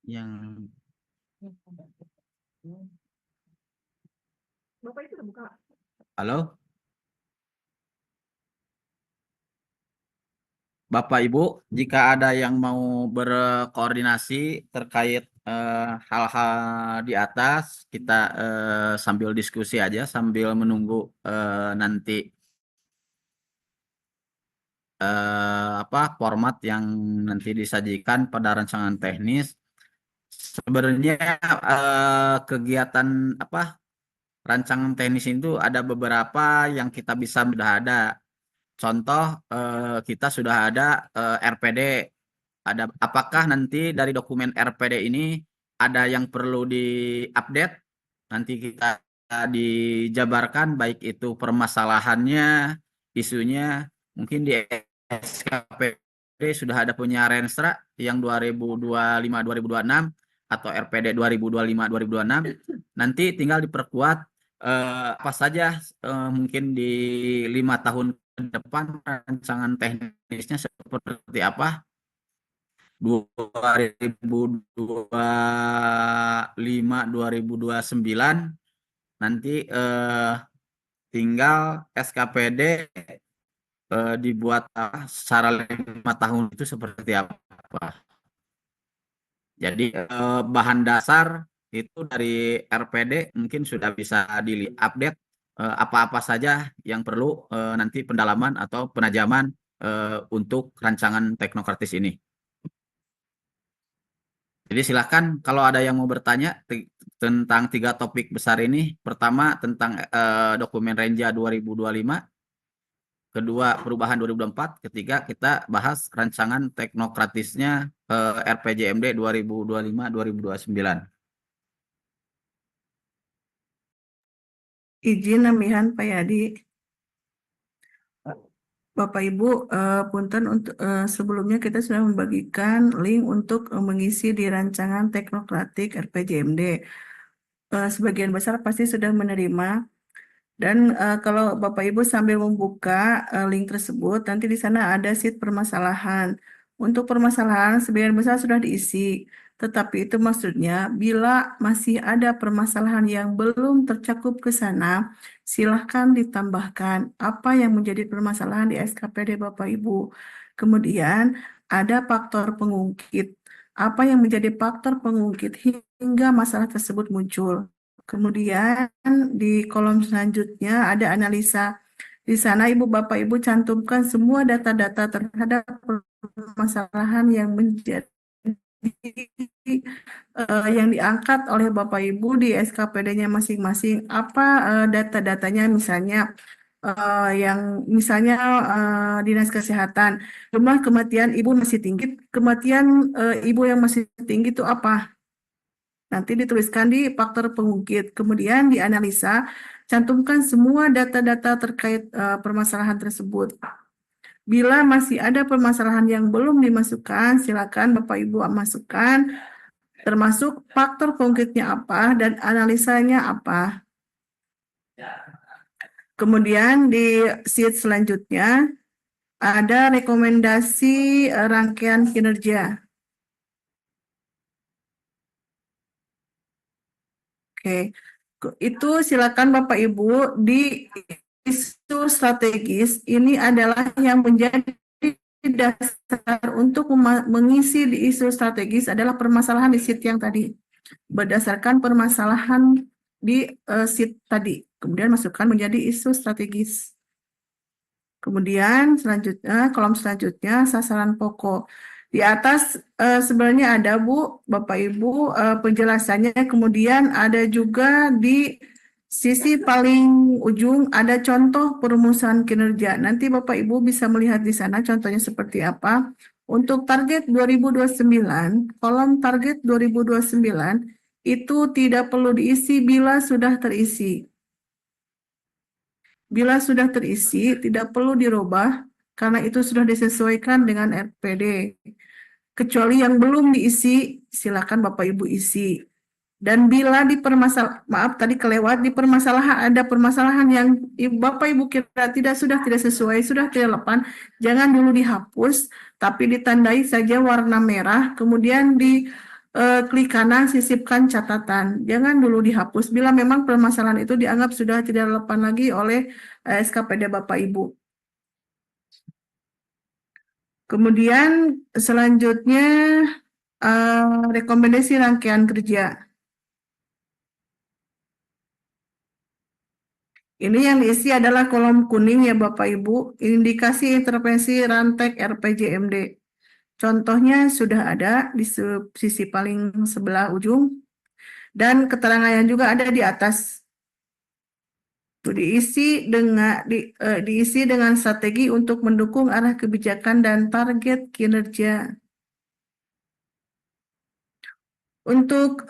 yang Bapak itu udah buka. halo Bapak Ibu, jika ada yang mau berkoordinasi terkait hal-hal di atas, kita sambil diskusi aja sambil menunggu nanti format yang nanti disajikan pada rancangan teknis. Sebenarnya kegiatan rancangan teknis itu ada beberapa yang kita bisa sudah ada. Contoh kita sudah ada RPD. Apakah nanti dari dokumen RPD ini ada yang perlu diupdate? Nanti kita dijabarkan baik itu permasalahannya, isunya, mungkin di SKPD sudah ada punya Renstra yang 2025-2026 atau RPD 2025-2026. Nanti tinggal diperkuat apa saja mungkin di 5 tahun ke depan rancangan teknisnya seperti apa 2025-2029 nanti tinggal SKPD dibuat secara 5 tahun itu seperti apa. Jadi bahan dasar itu dari RPD mungkin sudah bisa di-update apa-apa saja yang perlu nanti pendalaman atau penajaman untuk rancangan teknokratis ini. Jadi silahkan kalau ada yang mau bertanya tentang 3 topik besar ini. Pertama tentang dokumen Renja 2025, kedua perubahan 2024, ketiga kita bahas rancangan teknokratisnya RPJMD 2025-2029. Izin nambahan Pak Yadi. Bapak Ibu, punten untuk sebelumnya kita sudah membagikan link untuk mengisi di rancangan teknokratik RPJMD. Sebagian besar pasti sudah menerima. Dan kalau Bapak Ibu sambil membuka link tersebut, nanti di sana ada sheet permasalahan. Untuk permasalahan sebagian besar sudah diisi. Tetapi itu maksudnya bila masih ada permasalahan yang belum tercakup ke sana, silahkan ditambahkan apa yang menjadi permasalahan di SKPD Bapak Ibu. Kemudian ada faktor pengungkit. Apa yang menjadi faktor pengungkit hingga masalah tersebut muncul. Kemudian di kolom selanjutnya ada analisa. Di sana Ibu Bapak Ibu cantumkan semua data-data terhadap permasalahan yang menjadi yang diangkat oleh Bapak Ibu di SKPD-nya masing-masing. Apa data-datanya misalnya yang misalnya Dinas Kesehatan, jumlah kematian ibu masih tinggi, kematian ibu yang masih tinggi itu apa? Nanti dituliskan di faktor pengungkit, kemudian dianalisa, cantumkan semua data-data terkait permasalahan tersebut. Bila masih ada permasalahan yang belum dimasukkan, silakan Bapak Ibu masukkan, termasuk faktor pengungkitnya apa dan analisanya apa. Kemudian di sheet selanjutnya ada rekomendasi rangkaian kinerja. Oke, itu silakan Bapak Ibu di isu strategis ini adalah yang menjadi dasar untuk mengisi di isu strategis adalah permasalahan di sheet yang tadi. Berdasarkan permasalahan di sheet tadi, kemudian masukkan menjadi isu strategis. Kemudian selanjutnya, kolom selanjutnya sasaran pokok. Di atas sebenarnya ada Bu, Bapak Ibu penjelasannya. Kemudian ada juga di sisi paling ujung ada contoh perumusan kinerja. Nanti Bapak Ibu bisa melihat di sana contohnya seperti apa. Untuk target 2029, kolom target 2029 itu tidak perlu diisi bila sudah terisi. Bila sudah terisi, tidak perlu dirubah karena itu sudah disesuaikan dengan RPD. Kecuali yang belum diisi, silakan Bapak Ibu isi. Dan bila di maaf tadi kelewat, di permasalahan ada permasalahan yang Bapak Ibu kira tidak sesuai, sudah tidak relevan, jangan dulu dihapus, tapi ditandai saja warna merah, kemudian klik kanan, sisipkan catatan. Jangan dulu dihapus bila memang permasalahan itu dianggap sudah tidak relevan lagi oleh SKPD Bapak Ibu. Kemudian selanjutnya rekomendasi rangkaian kerja. Ini yang diisi adalah kolom kuning ya Bapak Ibu, indikasi intervensi rantek RPJMD. Contohnya sudah ada di sisi paling sebelah ujung dan keterangannya juga ada di atas. Itu diisi dengan strategi untuk mendukung arah kebijakan dan target kinerja. Untuk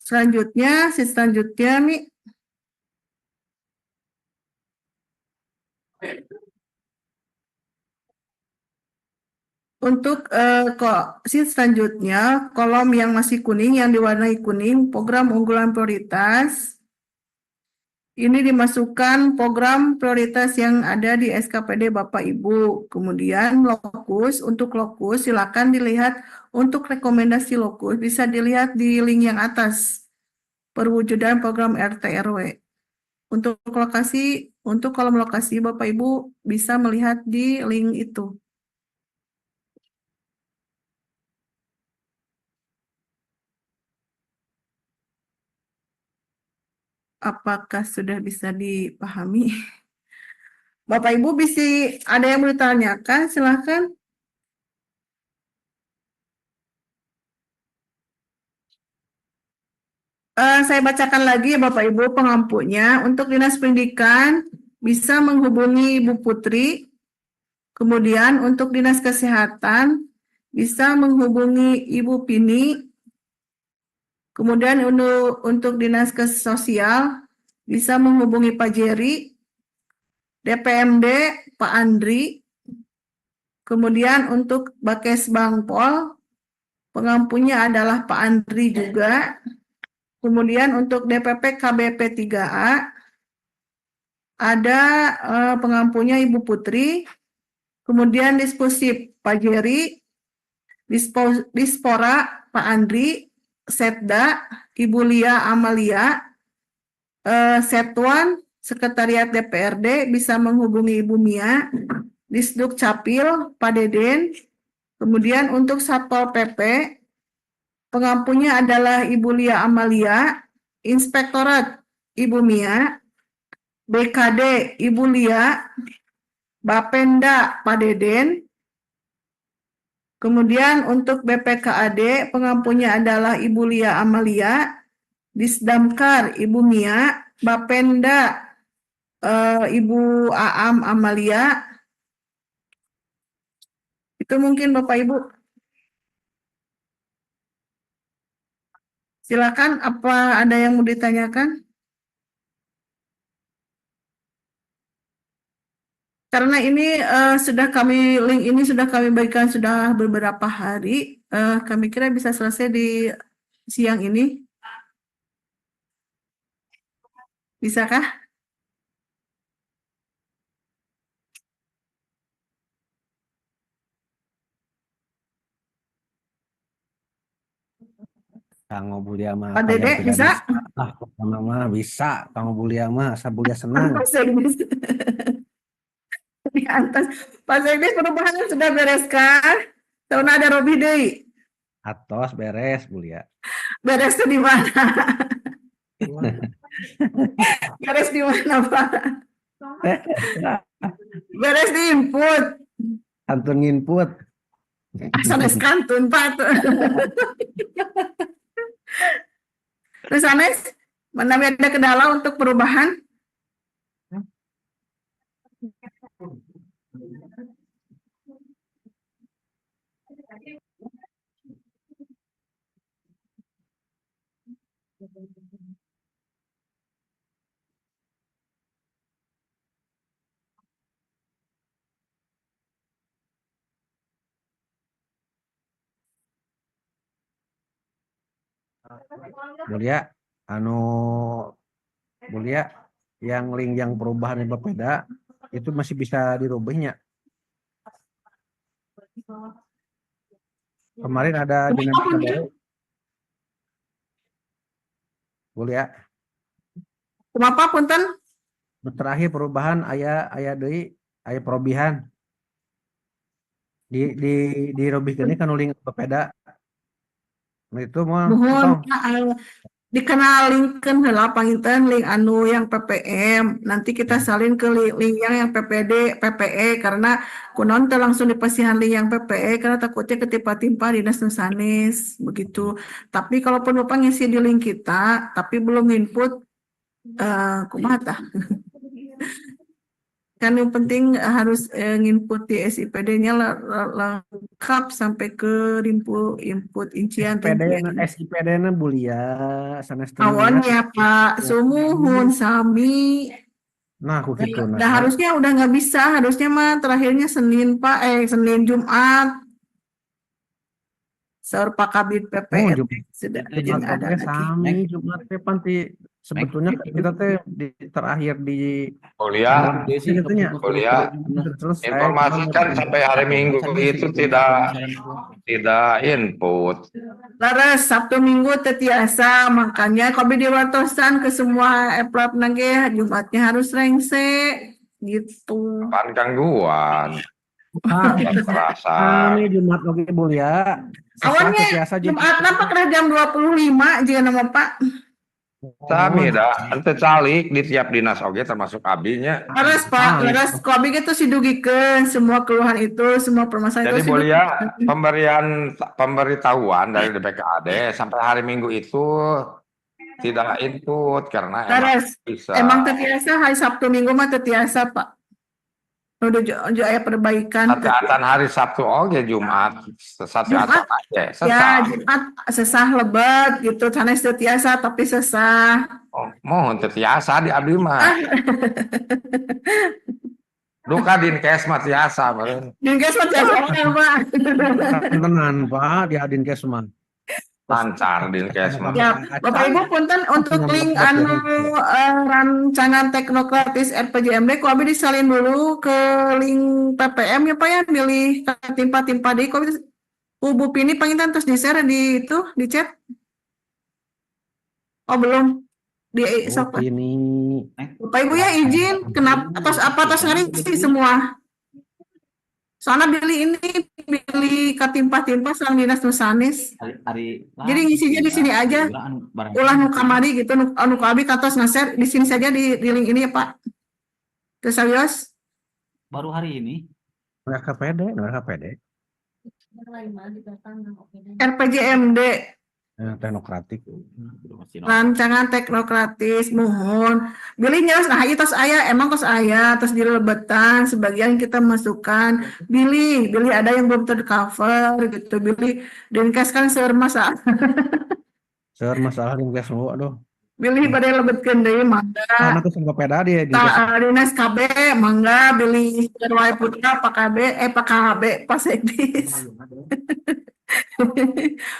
selanjutnya nih untuk selanjutnya kolom yang masih kuning yang diwarnai kuning program unggulan prioritas. Ini dimasukkan program prioritas yang ada di SKPD Bapak Ibu. Kemudian untuk lokus silakan dilihat untuk rekomendasi lokus bisa dilihat di link yang atas. Perwujudan program RT RW. Untuk kolom lokasi Bapak Ibu bisa melihat di link itu. Apakah sudah bisa dipahami? Bapak Ibu bisa ada yang mau ditanyakan, silahkan. Saya bacakan lagi ya Bapak Ibu pengampunya. Untuk Dinas Pendidikan bisa menghubungi Ibu Putri. Kemudian untuk Dinas Kesehatan bisa menghubungi Ibu Pini. Kemudian untuk Dinas Sosial bisa menghubungi Pak Jerry. DPMD Pak Andri. Kemudian untuk Bakes Bangpol pengampunya adalah Pak Andri juga. Kemudian untuk DPP KBP 3A ada pengampunya Ibu Putri, kemudian Dispusip Pak Jerry, Dispora Pak Andri, Setda Ibu Lia Amalia, Setwan Sekretariat DPRD bisa menghubungi Ibu Mia, Disduk Capil Pak Deden, kemudian untuk Satpol PP pengampunya adalah Ibu Lia Amalia, Inspektorat Ibu Mia, BKD Ibu Lia, Bapenda Pak Deden, kemudian untuk BPKAD pengampunya adalah Ibu Lia Amalia, Disdamkar Ibu Mia, Bapenda Ibu Aam Amalia. Itu mungkin Bapak Ibu. Silakan, apa ada yang mau ditanyakan? Karena ini link ini sudah kami bagikan sudah beberapa hari, kami kira bisa selesai di siang ini. Bisakah? Kang Bulia mah Pak apa yang Dede tidak bisa? bisa? Ah, Kang mah bisa. Kang Bulia mah saya Bulia senang. Pak Sekdis di atas. Pak Sekdis perubahan sudah bereskan. Tahun ada Robi Dei. Atos beres Bulia. Beresnya di mana? Beres di mana, Pak? Beres di input. Kantun input. Sanes kantun, Pak. Terus Sanes, mana ada kendala untuk perubahan? Bulia anu Bulia yang link yang perubahan yang berbeda itu masih bisa dirubahnya. Kemarin ada Kenapa dinamika Punten? baru, Bu Lia. Kenapa Punten? Terakhir perubahan aya deui aya perubahan di robih gini kan uling bepeda. Nah, itu mah Mohon tong. Pak, dikenalkan heula panginten link anu yang PPM. Nanti kita salin ke link yang PPD, PPE karena kunaon teh langsung dipasihan link yang PPE karena takutnya ketimpa-timpa dinas nu sanes begitu. Tapi kalau penumpang ngisi di link kita tapi belum input kumaha tah? Kan yang penting harus nginput di SIPD-nya lengkap sampai ke input incian rincian. SIPD-na Bu Lia sanes teu Awon niat. ya Pak, sumuhun sami. Nah, aku gitu Nah, nah. harusnya udah nggak bisa, harusnya mah terakhirnya Senin Pak, Senin Jumat. Saur Pak Kabid Oh, PPR Jumat sudah Jumat nggak ada oke lagi. sami Jumat teh panti sebetulnya kita teh terakhir di Kuliah, malam gitu nya. kuliah. Sudah selesai. Informasikan sampai hari Minggu itu tidak input. Laras Sabtu Minggu tetiasa, makanya kopi diwatosan ke semua eplap nage Jumatnya harus rengse gitu. Apaan gangguan? Ah, Terasa. kami Jumat oke Bu Lia. Awalnya Biasa Jumat nampak jam 25 jika nama Pak. Sami dah, ente calik di tiap dinas oke termasuk abinya. Laras Pak, laras kopi itu sidugikeun semua keluhan itu, semua permasalahan Jadi itu Bolia, pemberitahuan dari DPKAD sampai hari Minggu itu tidak input karena emang Laras, bisa. emang tetiasa hari Sabtu Minggu mah tetiasa Pak. Udah aya perbaikan. Satiatan hari Sabtu oke Jumat, satiatan aja, Ya, sesah. Jumat sesah lebat gitu, sanes teu tiasa tapi sesah. Oh, mohon tetiasa di abdi mah. Duka dinkes mah tiasa meureun. Dinkes mah tiasa Pak. tenan Pak di Adinkes mah. Lancar dinkes mah. Ya, Bapak Ibu punten untuk link anu rancangan teknokratis RPJMD ku abi disalin dulu ke link PPM ya Pak ya, milih timpa-timpa deui ku abi Bu Pini panginten terus di-share di itu di chat. Oh, belum. Di sok Pak. Ini Bapak Ibu ya izin kenapa atas ngarisi semua. Soalnya Billy katimpa-timpa sang dinas nu sanes. Jadi ngisinya di sini aja. Ulah nu kamari gitu nu abi katos nge-share di sini saja di link ini ya Pak. Terus Awios Baru hari ini. mereka pede. RPJMD Teknokratik. rancangan teknokratis mohon Billy nyaris nah itu emang kos aya terus dilebetan sebagian kita masukkan Billy ada yang belum tercover gitu Billy Dinkes kan seueur masalah Seueur masalah Dinkes mulu aduh. Billy pada lebetkeun deui mangga Karena tuh sama peda dia Dinkes. Dinas KB mangga Billy Terwai Putra Pak KB Pak KB Pak Sekdis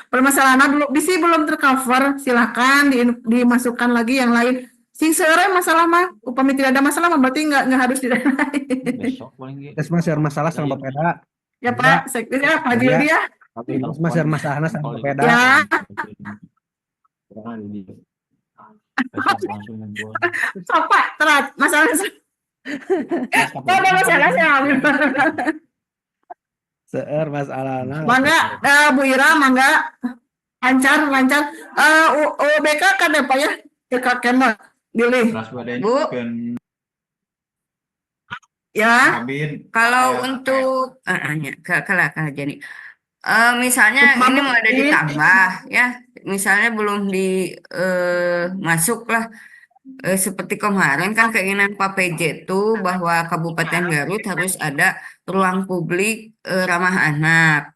permasalahan belum tercover silakan dimasukkan lagi yang lain sing seure masalah mah upami tidak ada masalah mah berarti nggak harus Besok paling Dinkes mah seueur masalah sama peda. ya Pak Sekdis ya Pak Jildi ya Dinkes mah seueur masalahna sama peda. ya so Pak terat masalah ada masalah saya Seueur masalahna. mangga Bu Ira mangga lancar UBK kan ya Pak ya Kak Kemal pilih Bu, ya kalau untuk kalau Jenny, misalnya ini mau ada ditambah ya, misalnya belum masuk lah, seperti kemarin kan keinginan Pak PJ itu bahwa Kabupaten Garut harus ada ruang publik ramah anak.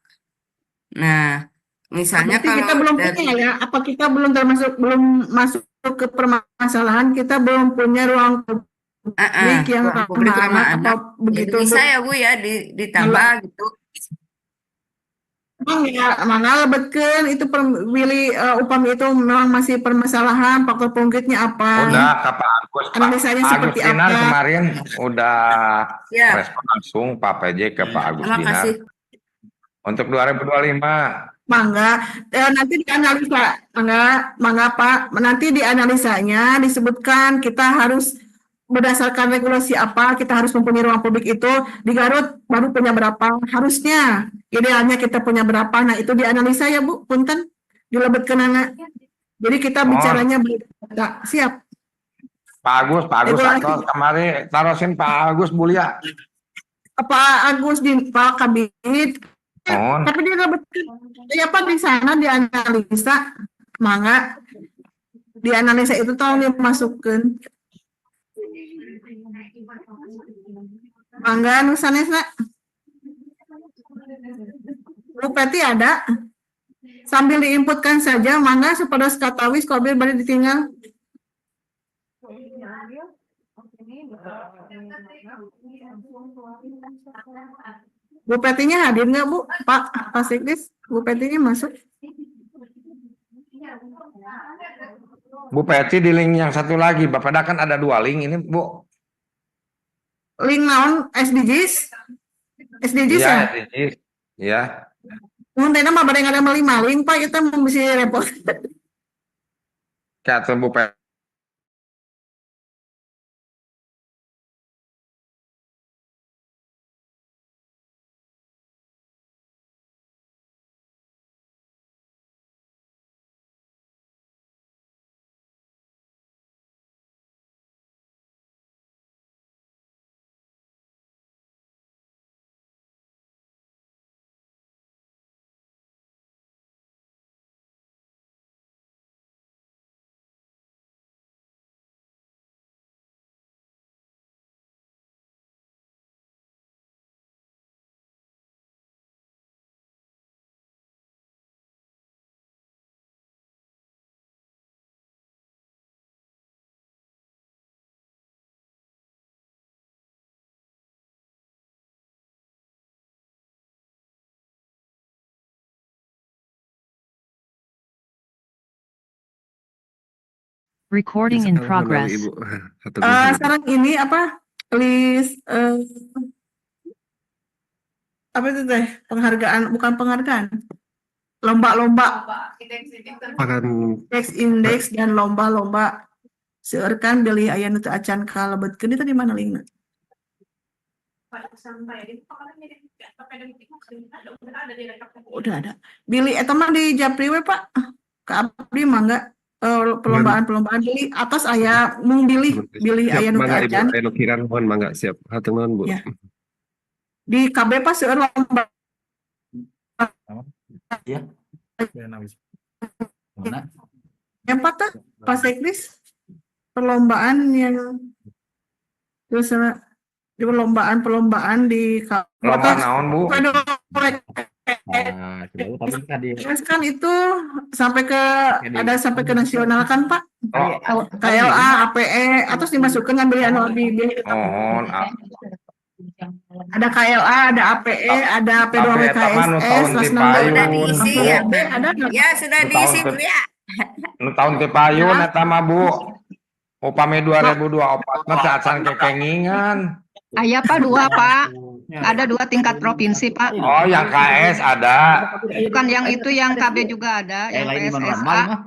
Nah, misalnya berarti kita kalau belum dari punya ya apa kita belum masuk ke permasalahan kita belum punya ruang publik yang ruang publik ramah apa anak, begitu jadi bisa ya Bu ya ditambah gitu. Mana lebetkeun itu Willy upami itu memang masih permasalahan faktor konkretnya apa Udah Pak Agus, analisanya Pak seperti Agus Dinar apa kemarin udah Ya, respon langsung Pak PJ ke Pak Agus terima Dinar. kasih. untuk 2025. Mangga, nanti dianalisa, mangga Pak, nanti dianalisanya disebutkan kita harus berdasarkan regulasi apa, kita harus mempunyai ruang publik itu di Garut baru punya berapa, harusnya idealnya kita punya berapa, nah itu dianalisa ya Bu, punten, dilebetkeun anak. Jadi kita bicaranya berdata, siap. Pak Agus, Regulasi. atau kemarin tarusin Pak Agus Mulia. Pak Agus di Pak Kabinit, Mohon. tapi dia ya Pak di sana dianalisa, mangga dianalisa itu tolong dimasukkan. Mangga nu sanesna. Bu Peti ada? Sambil diinputkan saja, mangga supados katawis kobil bari ditinggal. Bu Petinya hadir nggak Bu? Pak Sikdis, Bu Petinya masuk? Bu Peti di link yang satu lagi. Bapak kan ada 2 link ini, Bu. Link naon SDGs? SDGs Iya, ya? SDGs. Iya. Mungkin mah bareng ada link Pak, kita mesti repot. Kata Bu Peti. Recording in progress. Sekarang ini apa? List apa itu teh? Penghargaan, bukan penghargaan. Lomba-lomba. Indeks dan lomba-lomba. Seurkan beli aya nu teu acan kalebetkeun itu di mana linkna? Udah ada. Billy eta mah di Japri we Pak. Ka abdi mangga. Perlombaan beli atas aya mung bilih aya nu teu acan. Ibu kiran mohon mangga siap. Hatur nuhun Bu. Ya. Di KB pas seueur lomba. Ya. Mana? Yang patah Pak Sekdis perlombaan yang terus di perlombaan di Lomba naon, Bu? Nah, tadi Terus kan itu sampai ke nasional kan Pak? Oh. KLA, APE, atau dimasukkan ngambil anu di Mohon. ada KLA, ada APE, ada P2WKSS, Sudah diisi ya. ada Ya, sudah diisi Bu ya. Nu tahun teh payun eta mah Bu. Upami 2024 mah acan kekengingan. Aya Pak 2 Pak. Ada 2 tingkat provinsi Pak. Oh, yang KS ada. Bukan yang itu, yang KB juga ada, yang PSSA.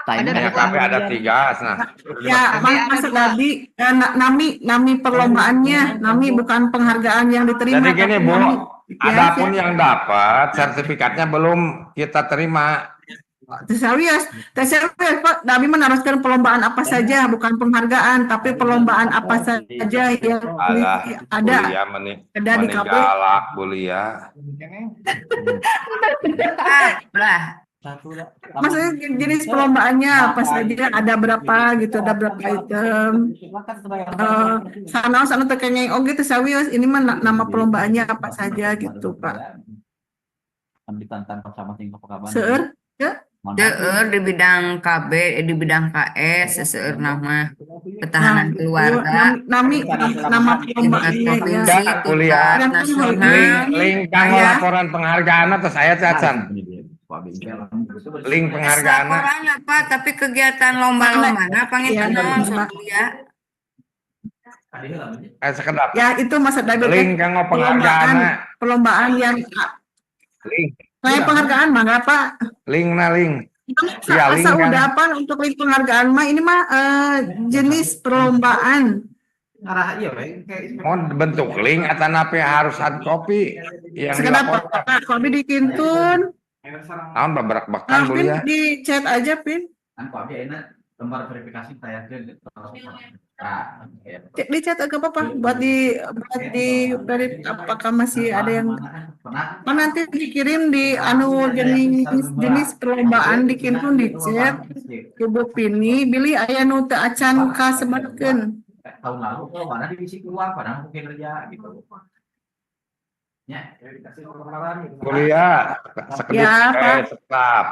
Ada Yang KB ada 3. Nah. ya Mas Nabi, nami perlombaannya, nami bukan penghargaan yang diterima. Jadi gini tapi Bu, nami. adapun yang dapat sertifikatnya belum kita terima. Serius Pak, Nabi meneruskan perlombaan apa saja, bukan penghargaan, tapi perlombaan apa saja yang ada Ada di KB. galak Bulia. Maksudnya jenis perlombaannya apa saja, ada berapa gitu, ada berapa item. Sana terkengeng, oh gitu serius, ini mah nama perlombaannya apa saja gitu Pak. Seueur, ya? Seueur di bidang KB, di bidang KS, seueur nama ketahanan keluarga, Nama perlombaannya ya. provinsi, Kuliah. tingkat nasional. Link kanggo laporan penghargaan atas saya cacan. Link penghargaan. Laporan apa? Tapi kegiatan lomba-lomba pangitan naon ya. Sekedap. Ya itu Mas David. Link kanggo penghargaan. Perlombaan yang Link, Lain penghargaan mah nggak Pak. link nah link. Asa, Iya, asa link kan. udah apa untuk link penghargaan mah ini mah jenis perlombaan. Ngarah iya we kayak Mau bentuk link atau nape harus hard copy yang Sekedar dilaporkan. Pak, kalau dikintun, Tahun berak-bekan dulu Pin ya. di chat aja Pin. kan kok dia enak lembar verifikasi saya ke Di chat agak apa buat di apakah masih ada yang nanti dikirim di anu jenis perlombaan dikintun di chat ibu Pini pilih aya nu teu acan kasebatkeun. tahun lalu kok mana divisi uang padahal mungkin kerja gitu ya verifikasi pengeluaran gitu. Kuliah sekedip Ya, Pak. tetap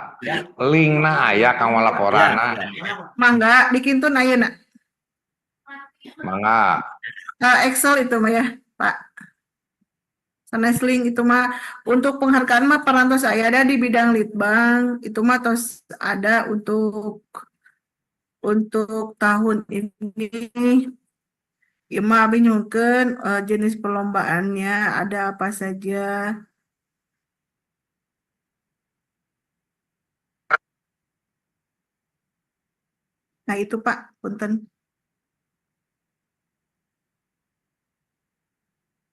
link nah aya kang laporan Mangga dikintun ayeuna. mangga. Excel itu mah ya, Pak. Sanes link itu mah untuk penghargaan mah parantos saya ada di bidang litbang itu mah tos ada untuk tahun ini. Ima abi nyungkeun jenis perlombaannya ada apa saja. Nah itu Pak, punten.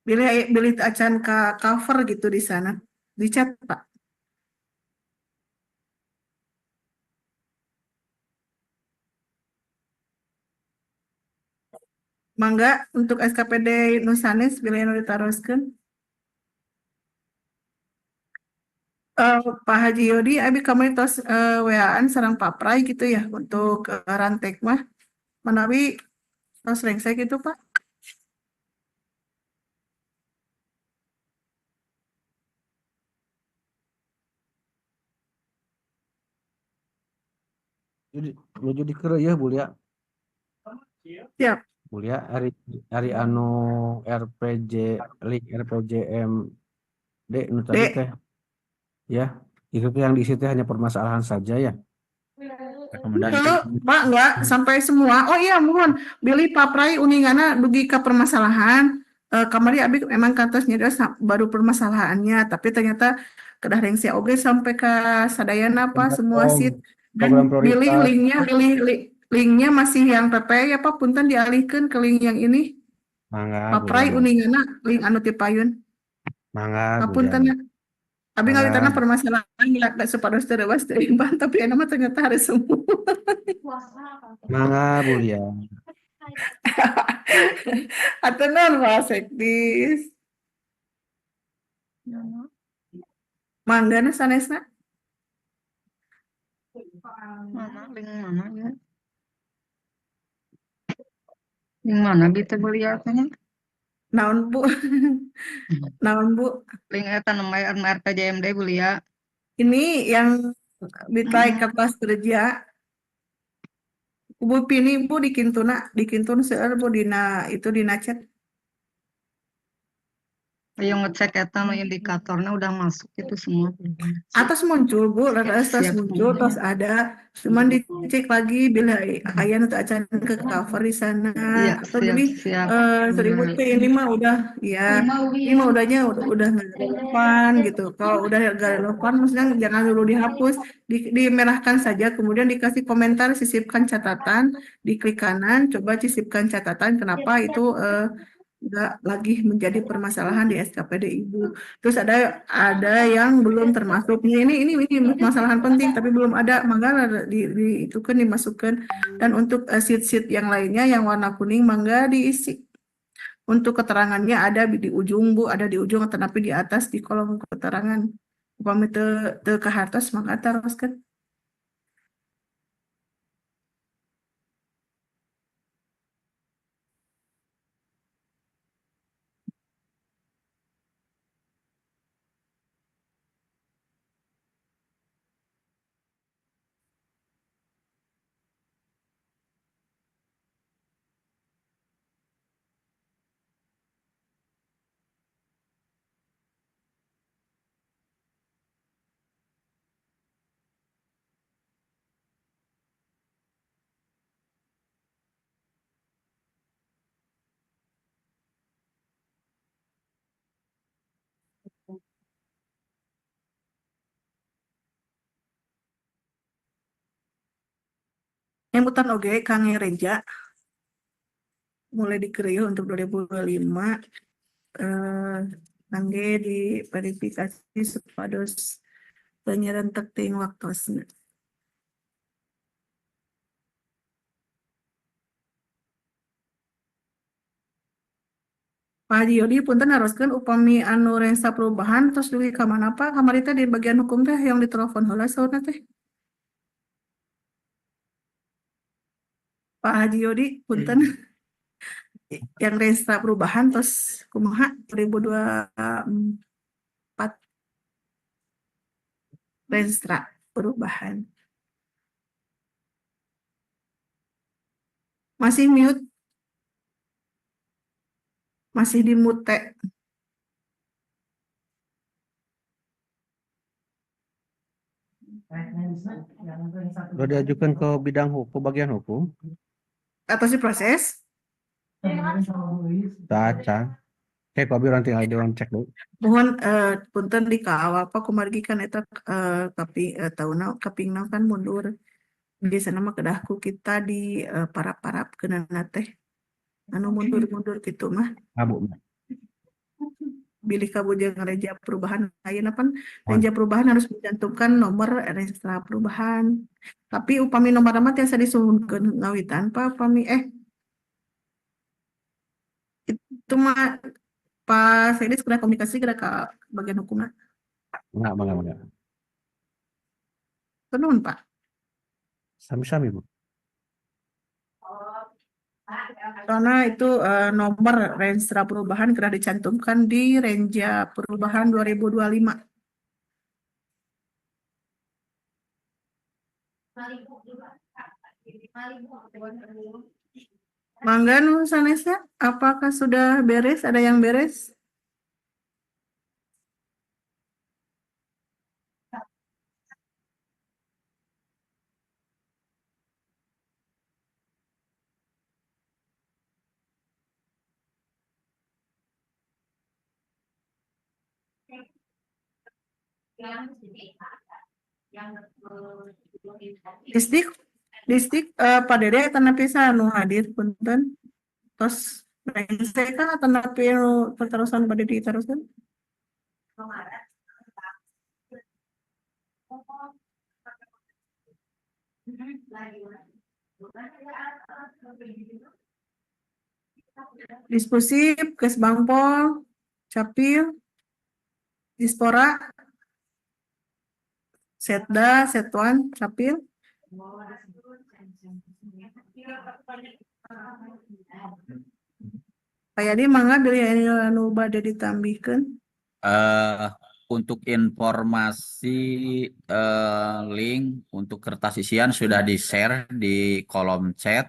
Bilih acan ka cover gitu di sana. Di chat Pak. Mangga untuk SKPD Nusanis bilih anu ditaroskeun. Pak Haji Yodi, abi kami tos WA-an sareng Pak Prai gitu ya untuk rantek mah. Manawi tos rengsek gitu Pak. Jadi jadi keur ya Bulia. Siap. Bulia hari anu RPJ link RPJMD nu tadi Dek. teh ya itu tuh yang diisi teh hanya permasalahan saja ya. Halo, Pak, enggak sampai semua. Oh iya, mohon. Billy Pak Prai uningana dugi ke permasalahan. Kamari abi emang kantos nyadar baru permasalahannya, tapi ternyata kedah rengsi oge sampai ke sadayana apa semua seat dan Program pilih prioritas. linknya masih yang PP ya Pak, punten dialihkan ke link yang ini. Mangga Pak Bulia. Prai uningana link anu ti payun. Mangga Bulia. Ngapunten ya. Abi Mangga. ngalitana permasalahan nggak sepados terewas teimbang, tapi enak mah ternyata harus semua. Mangga Bulia. Atau non Pak Sekdis. Manggana sanesna. Mana, link mana ya? Link mana bisa beli artinya? Naon Bu? Naon Bu? Link eta namanya RPJMD beli ya. Ini yang bitai kertas kerja. Bu Pini Bu dikintun seueur Bu dina itu dina chat. Ayo ngecek eta nu indikatornya udah masuk itu semua. Atas muncul Bu, atas Siap. muncul terus ada. Cuman dicek lagi bila aya nu teu acan ke cover di sana Iya, atau siap, jadi siap. 1000 T ini mah udah ya ini mah udahnya udah nggak relevan gitu. Kalau udah nggak relevan maksudnya jangan dulu dihapus, dimerahkan saja kemudian dikasih komentar sisipkan catatan, diklik kanan coba sisipkan catatan kenapa itu nggak lagi menjadi permasalahan di SKPD Ibu. Terus ada yang belum termasuk ini permasalahan penting tapi belum ada mangga di itu kan dimasukkan dan untuk sheet-sheet yang lainnya yang warna kuning mangga diisi. Untuk keterangannya ada di ujung Bu, ada di ujung tetapi di atas di kolom keterangan. Upami teu kahartos mangga taroskeun. Nyemutan oge Kang Reja mulai dikerieuh untuk 2025 kangge di verifikasi supados penyerentak ting waktosna. Pak Haji Yodi punten haruskeun upami anu rensa perubahan terus dugi ka mana Pak? Kamari teh di bagian hukum teh yang ditelepon heula saurna teh. Pak Haji Yodi punten yang rensa perubahan terus kumaha 2024 rensa perubahan. Masih mute. Masih di mute. Udah diajukan ke bidang hukum, bagian hukum. Atau si proses? Baca. Oke, Pak Bir nanti ada orang cek dulu. Mohon punten di awal Pak kumargi kan eta tauna kapingna kan mundur. Biasana mah kedahku kita di parap-parap keunana teh. Anu mundur-mundur gitu mah. Bu. Bilih kabujang reja perubahan ayeuna pan reja perubahan harus mencantumkan nomor reja perubahan. Tapi upami nomor nama tiasa disuhunkeun ngawitan Pak upami itu mah Pak Sedis kena komunikasi kena ke bagian hukumnya. Enggak. Tenun Pak. Sami-sami, Bu. Karena itu nomor rensa perubahan kena dicantumkan di renja perubahan 2025. Mangga Nu Sanesa, apakah sudah beres? Ada yang beres? Disdik Pak Dede tanapi nu hadir punten. Terus saya kan tanapi nu terterusan Pak Dede teruskan. Diskusi Kes Bangpol, Capil, Dispora, Setda, Setuan, Capil. Pak Yadi mangga bilih anu bade ditambihkeun. Untuk informasi link untuk kertas isian sudah di-share di kolom chat.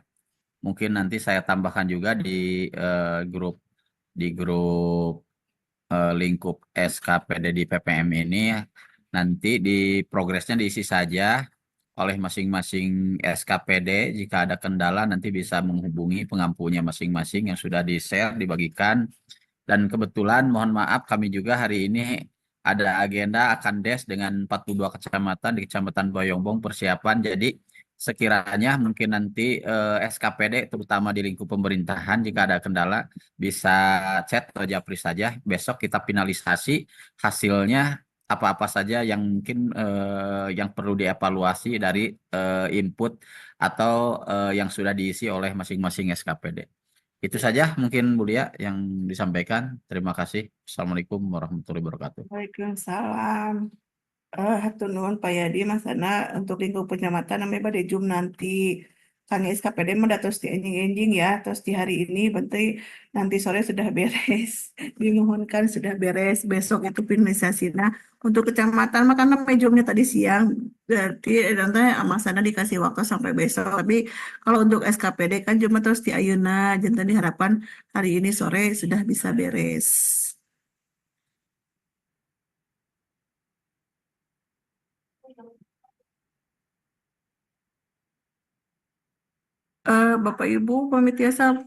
Mungkin nanti saya tambahkan juga di grup lingkup SKPD di PPM ini. Nanti di progresnya diisi saja oleh masing-masing SKPD. Jika ada kendala nanti bisa menghubungi pengampunya masing-masing yang sudah di-share, dibagikan. Dan kebetulan mohon maaf kami juga hari ini ada agenda akan des dengan 42 kecamatan di Kecamatan Boyongbong persiapan. Jadi sekiranya mungkin nanti SKPD terutama di lingkup pemerintahan jika ada kendala bisa chat atau japri saja. Besok kita finalisasi hasilnya apa-apa saja yang mungkin yang perlu dievaluasi dari input atau yang sudah diisi oleh masing-masing SKPD. Itu saja mungkin Bu Lia yang disampaikan. Terima kasih. Assalamualaikum warahmatullahi wabarakatuh. Waalaikumsalam. Hatur nuhun Pak Yadi masana untuk lingkup kecamatan namanya pada Jum nanti Kang SKPD mah terus di enjing ya, terus di hari ini bentai nanti sore sudah beres. Dimohonkan sudah beres, besok itu finalisasi. Nah, untuk kecamatan mah karena Jumnya tadi siang, berarti nanti masana dikasih waktu sampai besok. Tapi kalau untuk SKPD kan cuma terus di ayeuna, jantan diharapkan hari ini sore sudah bisa beres. Bapak Ibu pamitiasa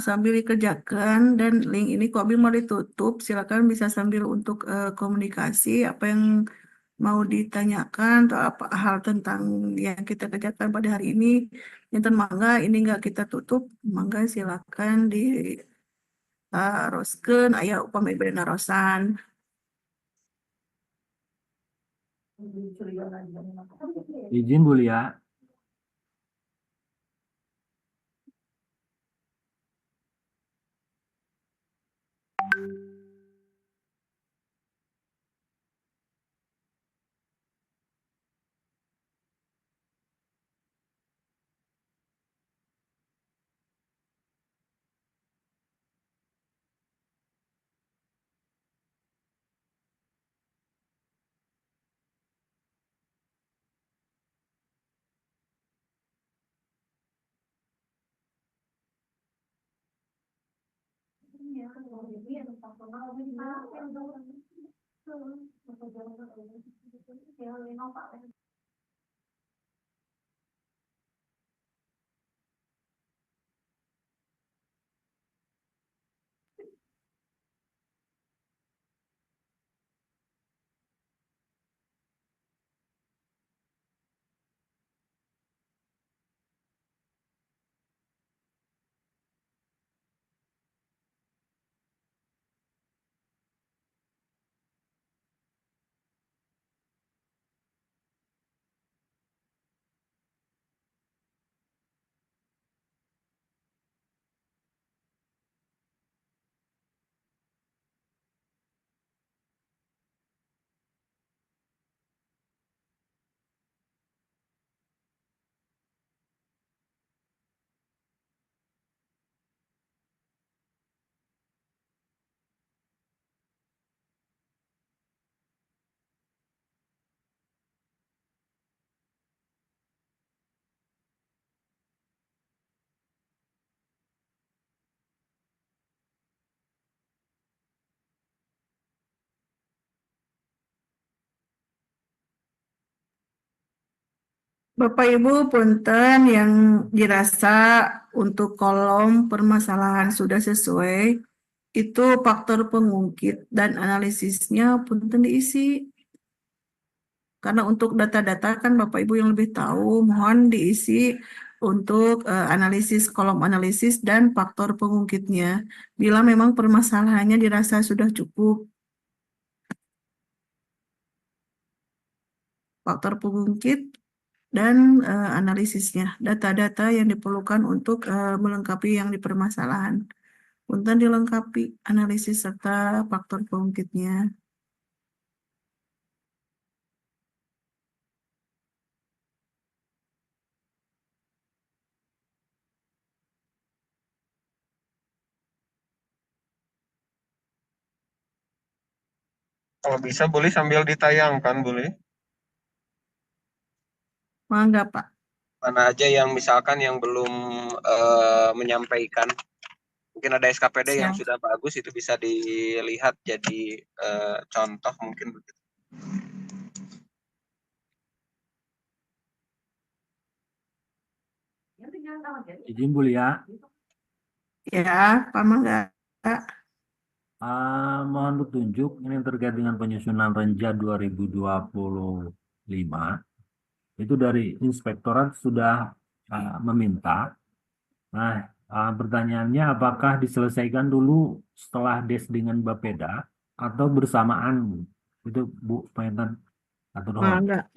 sambil dikerjakan dan link ini kok mau ditutup, silakan bisa sambil untuk komunikasi apa yang mau ditanyakan atau apa hal tentang yang kita kerjakan pada hari ini, Inten mangga ini nggak kita tutup, mangga silakan di roskeun aya upami beda narosan. Izin Bu Lia. Bapak Ibu punten yang dirasa untuk kolom permasalahan sudah sesuai, itu faktor pengungkit dan analisisnya punten diisi. Karena untuk data-data kan Bapak Ibu yang lebih tahu, mohon diisi untuk analisis kolom analisis dan faktor pengungkitnya. Bila memang permasalahannya dirasa sudah cukup, faktor pengungkit dan analisisnya, data-data yang diperlukan untuk melengkapi yang dipermasalahan. Punten dilengkapi analisis serta faktor pengungkitnya. Kalau bisa boleh sambil ditayangkan, boleh. Mangga Pak. Mana aja yang misalkan yang belum menyampaikan. Mungkin ada SKPD yang Siap. sudah bagus, itu bisa dilihat jadi contoh mungkin begitu. Izin Bu Lia. Ya, Pak Mangga. Mohon petunjuk ini terkait dengan penyusunan Renja 2025. Itu dari Inspektorat sudah meminta. Nah, pertanyaannya apakah diselesaikan dulu setelah des dengan Bapeda atau bersamaan? Itu Bu Pentan atau nuhun. Mangga.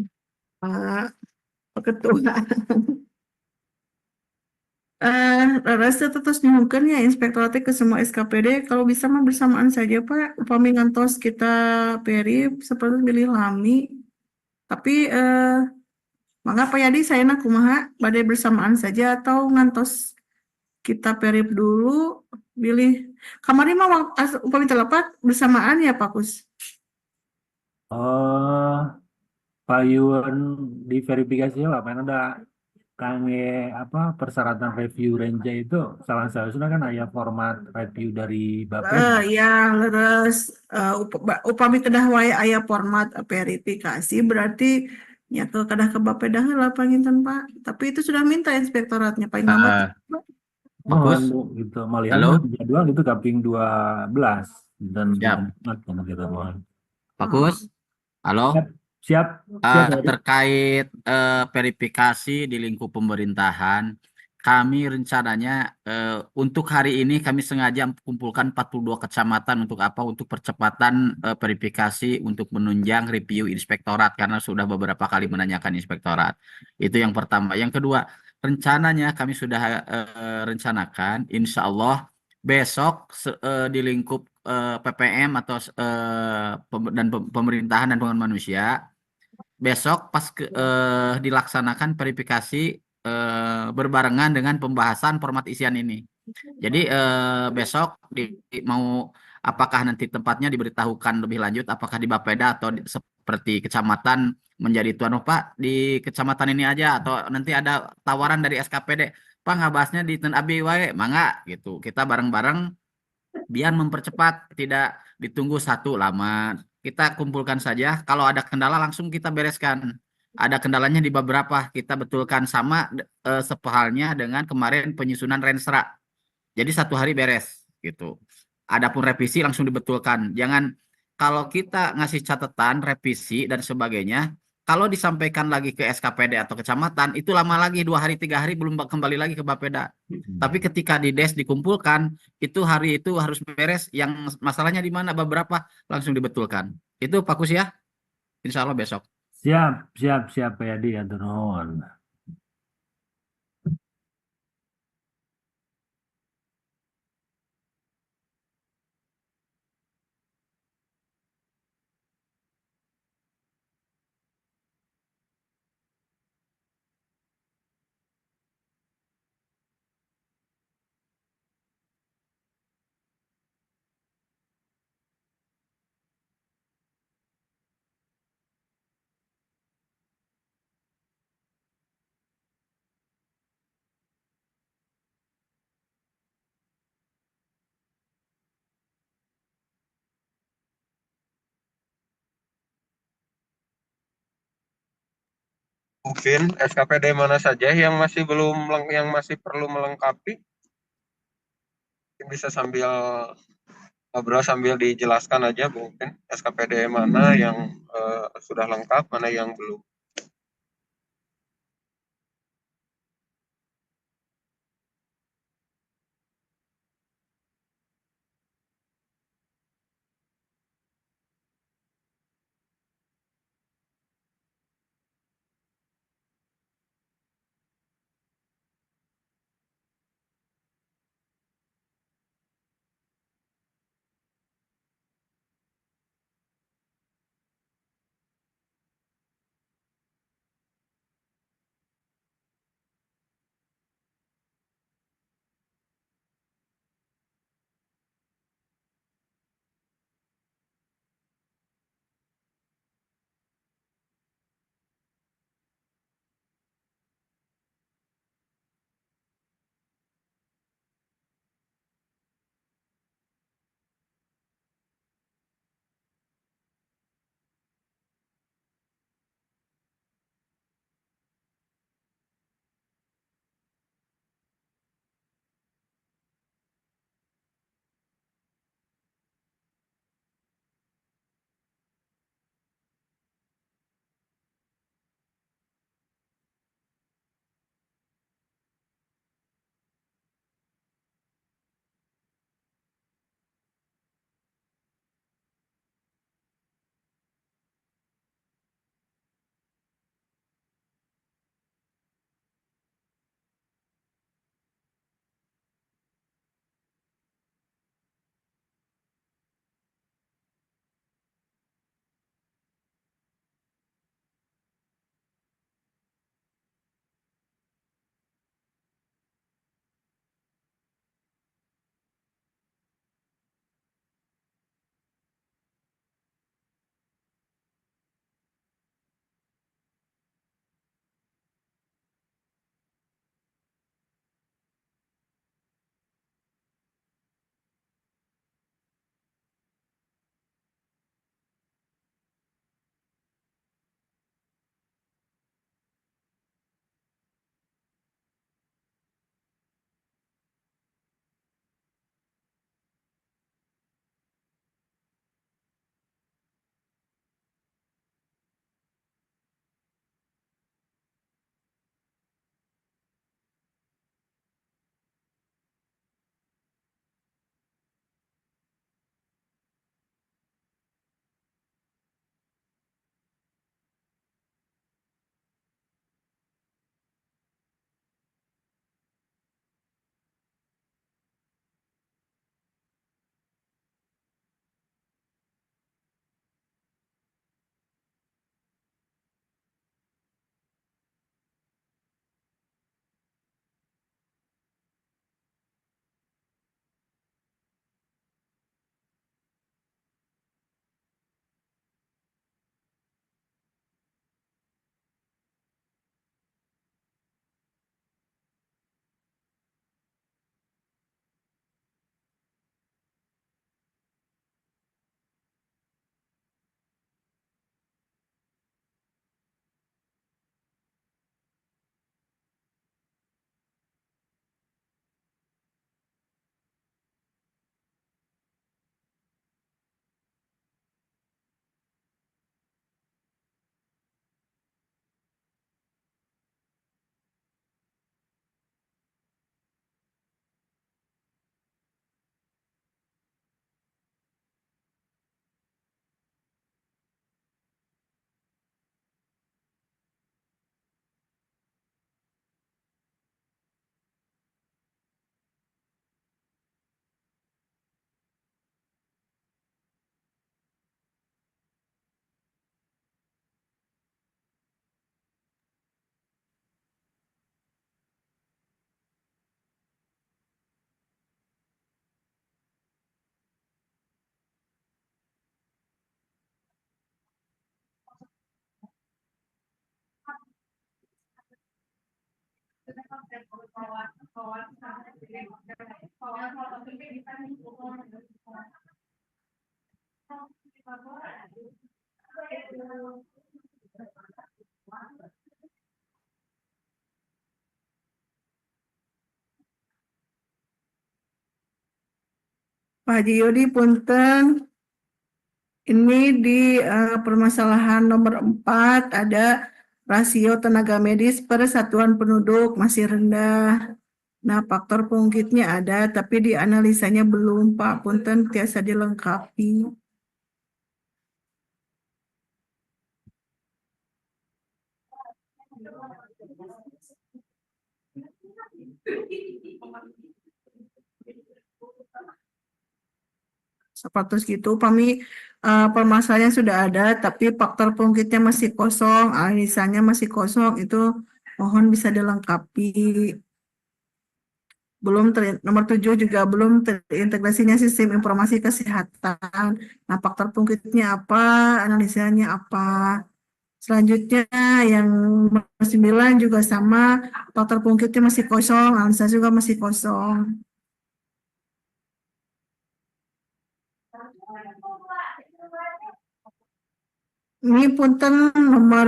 Pak Ketua. Rasa terus nyuhunkeun ya inspektoratnya ke semua SKPD kalau bisa mah bersamaan saja Pak. Upami ngantos kita perip seperti pilih lami. Tapi mangga Pak Yadi saya nak kumaha badai bersamaan saja atau ngantos kita perip dulu pilih kamari mah upami telapak bersamaan ya Pak Kus. Payun diverifikasi lah, karena ada kangge apa persyaratan review Renja itu salah satunya kan ada format review dari Bapeda. Ya leres upami kedah wae aya format verifikasi berarti ya ke kedah ke Bapeda heula panginten Pak. Tapi itu sudah minta inspektoratnya paling lambat. Mohon Bu, gitu melihat Halo? jadwal itu kaping 12 dan Siap. karena kita mohon. Pak Kus? Halo? Siap, siap ya. Terkait verifikasi di lingkup pemerintahan, kami rencananya untuk hari ini kami sengaja kumpulkan 42 kecamatan untuk apa? Untuk percepatan verifikasi untuk menunjang review inspektorat karena sudah beberapa kali menanyakan inspektorat. Itu yang pertama. Yang kedua, rencananya kami sudah rencanakan, insya Allah besok di lingkup PPM atau pemerintahan dan pengembangan manusia besok pas dilaksanakan verifikasi berbarengan dengan pembahasan format isian ini. Jadi besok mau apakah nanti tempatnya diberitahukan lebih lanjut apakah di Bapeda atau seperti kecamatan menjadi tuan rumah Pak di kecamatan ini aja atau nanti ada tawaran dari SKPD Pak ngabasnya di Ten Abi wae mangga gitu. Kita bareng-bareng biar mempercepat, tidak ditunggu satu lama. Kita kumpulkan saja. Kalau ada kendala langsung kita bereskan. Ada kendalanya di beberapa kita betulkan sama sepahalnya dengan kemarin penyusunan Renstra. Jadi satu hari beres gitu. Adapun revisi langsung dibetulkan. Jangan kalau kita ngasih catatan revisi dan sebagainya, kalau disampaikan lagi ke SKPD atau kecamatan itu lama lagi 2 hari 3 hari belum kembali lagi ke Bapeda. Tapi ketika di Des dikumpulkan itu hari itu harus beres. Yang masalahnya di mana beberapa langsung dibetulkan. Itu Pak Kus ya. Insya Allah besok. Siap, siap, siap Pak Yadi, ya nuhun. Mungkin SKPD mana saja yang masih yang masih perlu melengkapi, bisa sambil ngobrol sambil dijelaskan aja mungkin SKPD mana yang sudah lengkap, mana yang belum. Pak Haji Yudi, punten. Ini di permasalahan nomor 4 ada rasio tenaga medis per satuan penduduk masih rendah. Nah, faktor pungkitnya ada, tapi di analisanya belum, Pak. Punten tiasa dilengkapi. Seperti itu, permasalahannya sudah ada, tapi faktor pungkitnya masih kosong, analisanya masih kosong, itu mohon bisa dilengkapi. Nomor 7 juga belum terintegrasinya sistem informasi kesehatan. Nah, faktor pungkitnya apa, analisanya apa. Selanjutnya yang nomor 9 juga sama, faktor pungkitnya masih kosong, analisa juga masih kosong. Ini punten nomor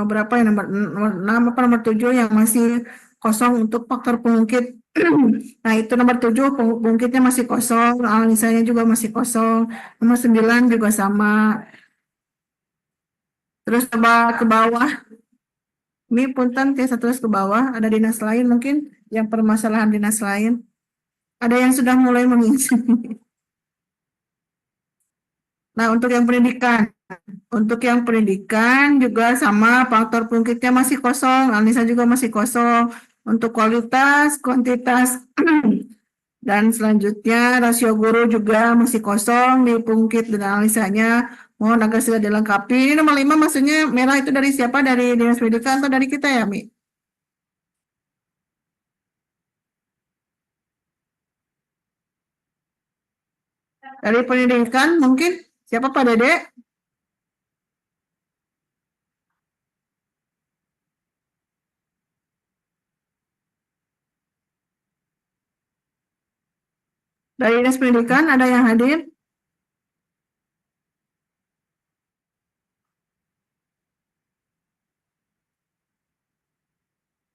berapa ya, nomor 6 apa nomor 7 yang masih kosong untuk faktor pengungkit. Nah, itu nomor 7 pengungkitnya masih kosong, analisanya juga masih kosong. Nomor 9 juga sama. Terus coba ke bawah. Ini punten tiasa terus ke bawah, ada dinas lain mungkin yang permasalahan dinas lain. Ada yang sudah mulai mengisi. Nah, untuk yang pendidikan juga sama, faktor pungkitnya masih kosong, analisa juga masih kosong. Untuk kualitas, kuantitas, dan selanjutnya rasio guru juga masih kosong di pungkit dan analisanya. Mohon agar sudah dilengkapi. Ini nomor 5 maksudnya merah itu dari siapa? Dari Dinas Pendidikan atau dari kita ya, Mi? Dari pendidikan mungkin? Siapa Pak Dede? Dari Dinas Pendidikan ada yang hadir?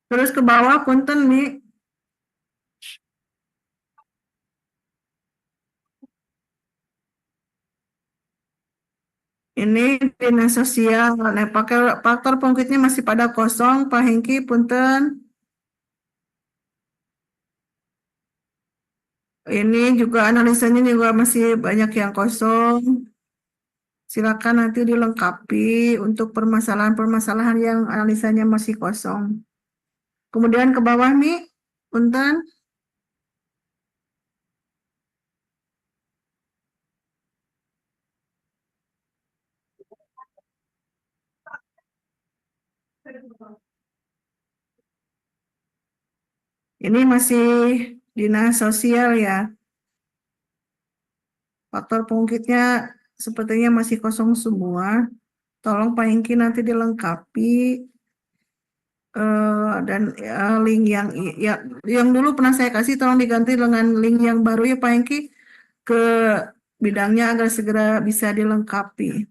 Terus ke bawah punten Mi. Ini dinas sosial. Nah, faktor pungkitnya masih pada kosong, Pak Hengki, punten. Ini juga analisanya juga masih banyak yang kosong. Silakan nanti dilengkapi untuk permasalahan-permasalahan yang analisanya masih kosong. Kemudian ke bawah nih, punten. Ini masih dinas sosial ya. Faktor pungkitnya sepertinya masih kosong semua. Tolong Pak Hengki nanti dilengkapi. Dan link yang dulu pernah saya kasih tolong diganti dengan link yang baru ya Pak Hengki ke bidangnya agar segera bisa dilengkapi.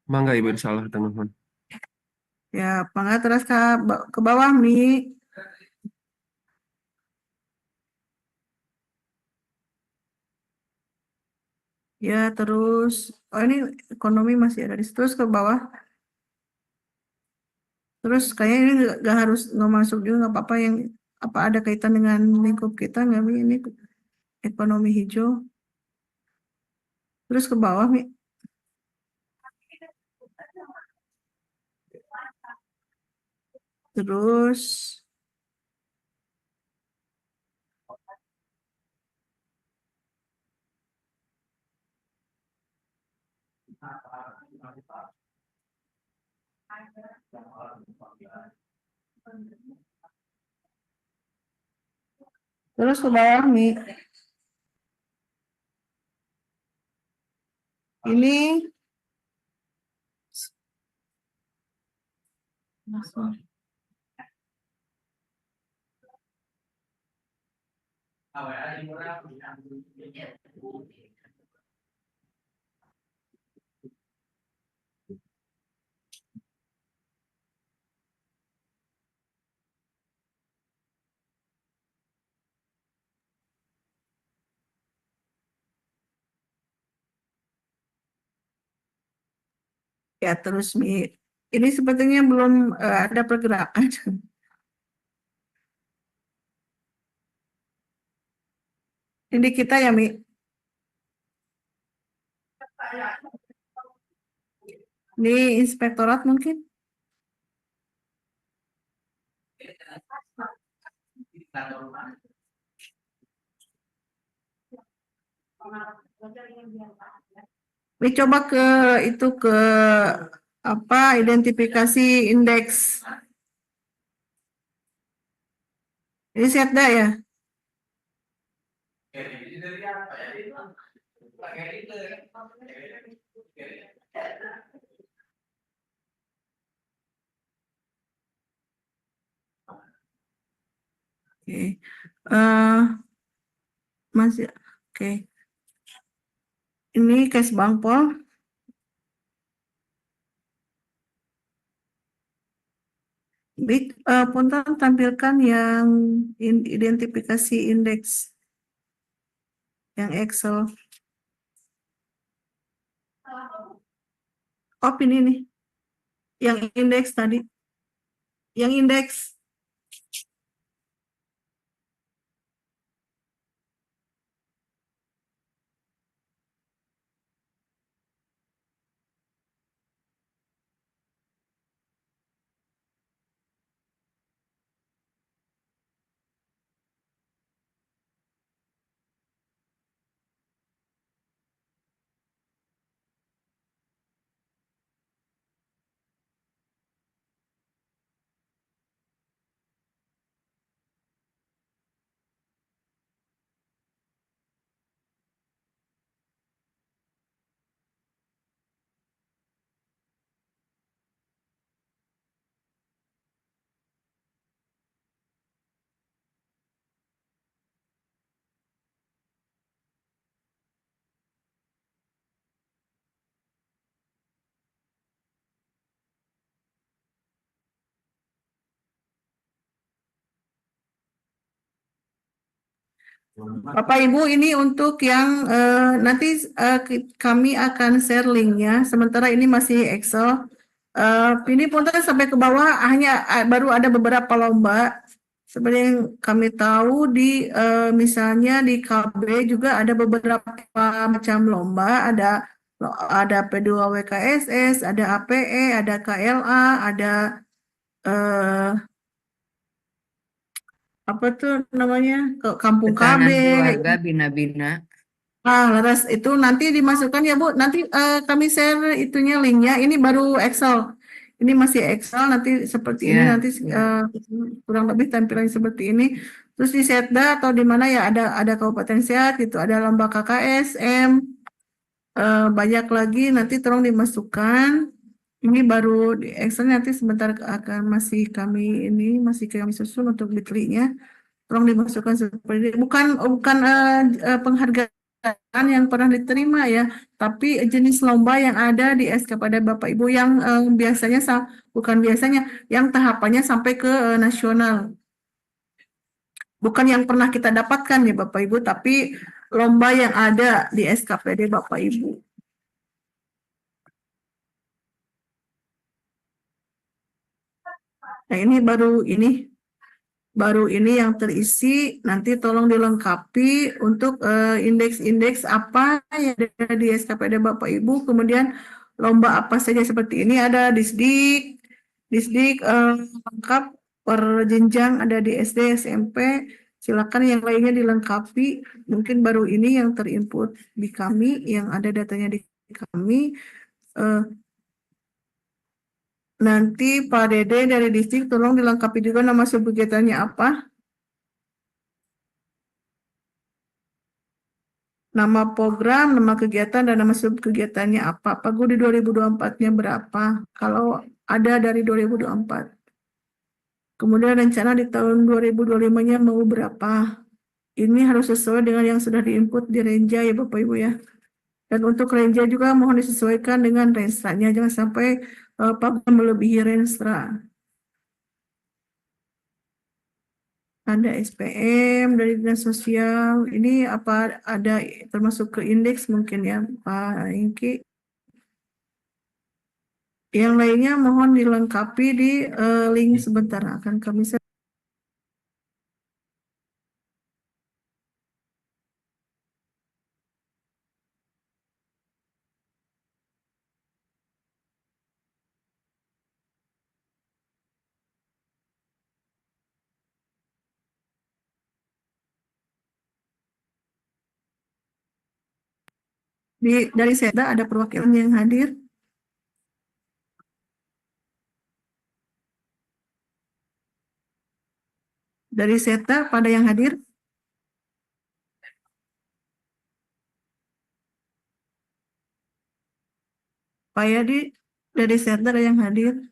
Mangga Ibu insyaallah teman-teman. Ya, Pak terus ke bawah Mi. Ya, terus ini ekonomi masih ada di situ. Terus ke bawah. Terus kayaknya ini nggak harus nggak masuk juga nggak apa-apa yang apa ada kaitan dengan lingkup kita nggak Mi ini ekonomi hijau. Terus ke bawah Mi. Terus ke bawah Mi. Ini Ya, terus Mi, ini sepertinya belum ada pergerakan. Ini kita ya, Mi. Ini inspektorat mungkin. Mi coba ke itu ke apa identifikasi indeks. Ini setda ya? Oke. Masih oke. Ini case Bangpol. Punten tampilkan yang identifikasi indeks yang Excel. Oh, ini nih. Yang indeks tadi. Yang indeks. Bapak Ibu, ini untuk yang nanti kami akan share linknya. Sementara ini masih Excel. Ini punten sampai ke bawah hanya baru ada beberapa lomba. Seperti yang kami tahu di misalnya di KB juga ada beberapa macam lomba. Ada P2WKSS, ada APE, ada KLA, ada apa tuh namanya ke Kampung KB. Ketahanan keluarga, bina-bina. Laras itu nanti dimasukkan ya Bu. Nanti kami share itunya linknya. Ini baru Excel. Ini masih Excel. Nanti seperti ini Ya, nanti kurang lebih tampilan seperti ini. Terus di Setda atau di mana ya ada Kabupaten Sehat gitu. Ada lomba KKSM. Banyak lagi. Nanti tolong dimasukkan. Ini baru di Excel nanti sebentar akan masih kami susun untuk bitly-nya. Tolong dimasukkan seperti ini. Bukan penghargaan yang pernah diterima ya, tapi jenis lomba yang ada di SK pada Bapak Ibu yang bukan biasanya, yang tahapannya sampai ke nasional. Bukan yang pernah kita dapatkan ya Bapak Ibu, tapi lomba yang ada di SKPD Bapak Ibu. Nah, ini baru ini yang terisi, nanti tolong dilengkapi untuk indeks-indeks apa yang ada di SKPD Bapak Ibu, kemudian lomba apa saja seperti ini, ada Disdik lengkap per jenjang, ada di SD, SMP, silakan yang lainnya dilengkapi, mungkin baru ini yang terinput di kami, yang ada datanya di kami. Nanti Pak Dede dari Disdik tolong dilengkapi juga nama subkegiatannya apa. Nama program, nama kegiatan, dan nama subkegiatannya apa. Pak Gu di 2024-nya berapa? Kalau ada dari 2024. Kemudian rencana di tahun 2025-nya mau berapa? Ini harus sesuai dengan yang sudah diinput di Renja ya Bapak Ibu ya. Dan untuk Renja juga mohon disesuaikan dengan Renstra-nya, jangan sampai paguan melebihi Renstra. Ada SPM dari Dinas Sosial. Ini apa ada termasuk ke indeks mungkin ya Pak Ingki. Yang lainnya mohon dilengkapi di link sebentar akan kami share. Dari Seda ada perwakilan yang hadir. Dari Seta pada yang hadir? Pak Yadi dari Seta ada yang hadir?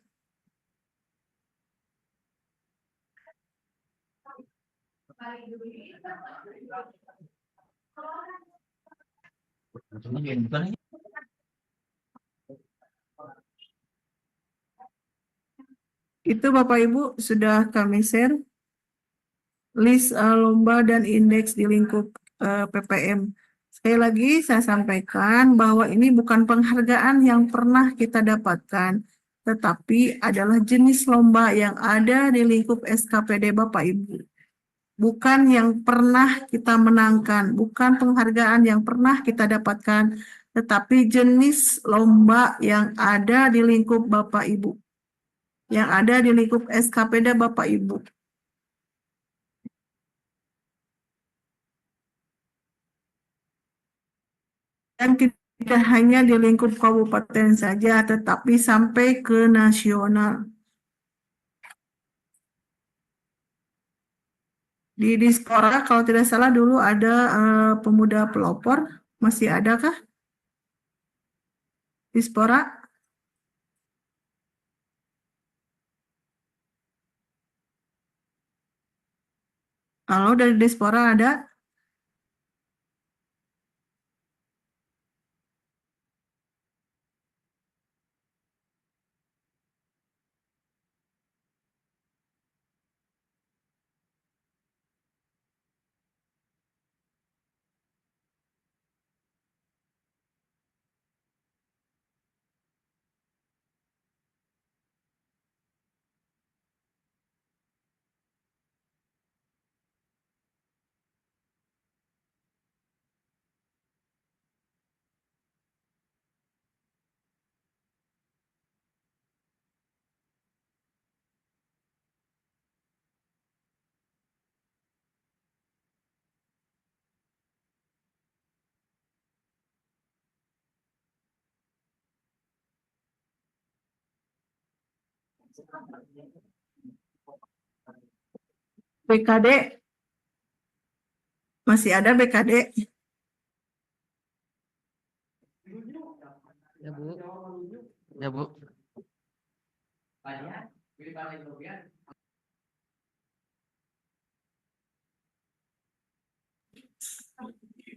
Itu Bapak Ibu sudah kami share list lomba dan indeks di lingkup PPM. Sekali lagi saya sampaikan bahwa ini bukan penghargaan yang pernah kita dapatkan, tetapi adalah jenis lomba yang ada di lingkup SKPD Bapak Ibu. Bukan yang pernah kita menangkan, bukan penghargaan yang pernah kita dapatkan, tetapi jenis lomba yang ada di lingkup Bapak Ibu. Yang ada di lingkup SKPD Bapak Ibu. Dan tidak hanya di lingkup kabupaten saja, tetapi sampai ke nasional. Di Dispora, kalau tidak salah dulu ada pemuda pelopor, masih ada kah? Dispora? Halo, dari Dispora ada? BKD? Masih ada BKD? Ya Bu. Ya Bu.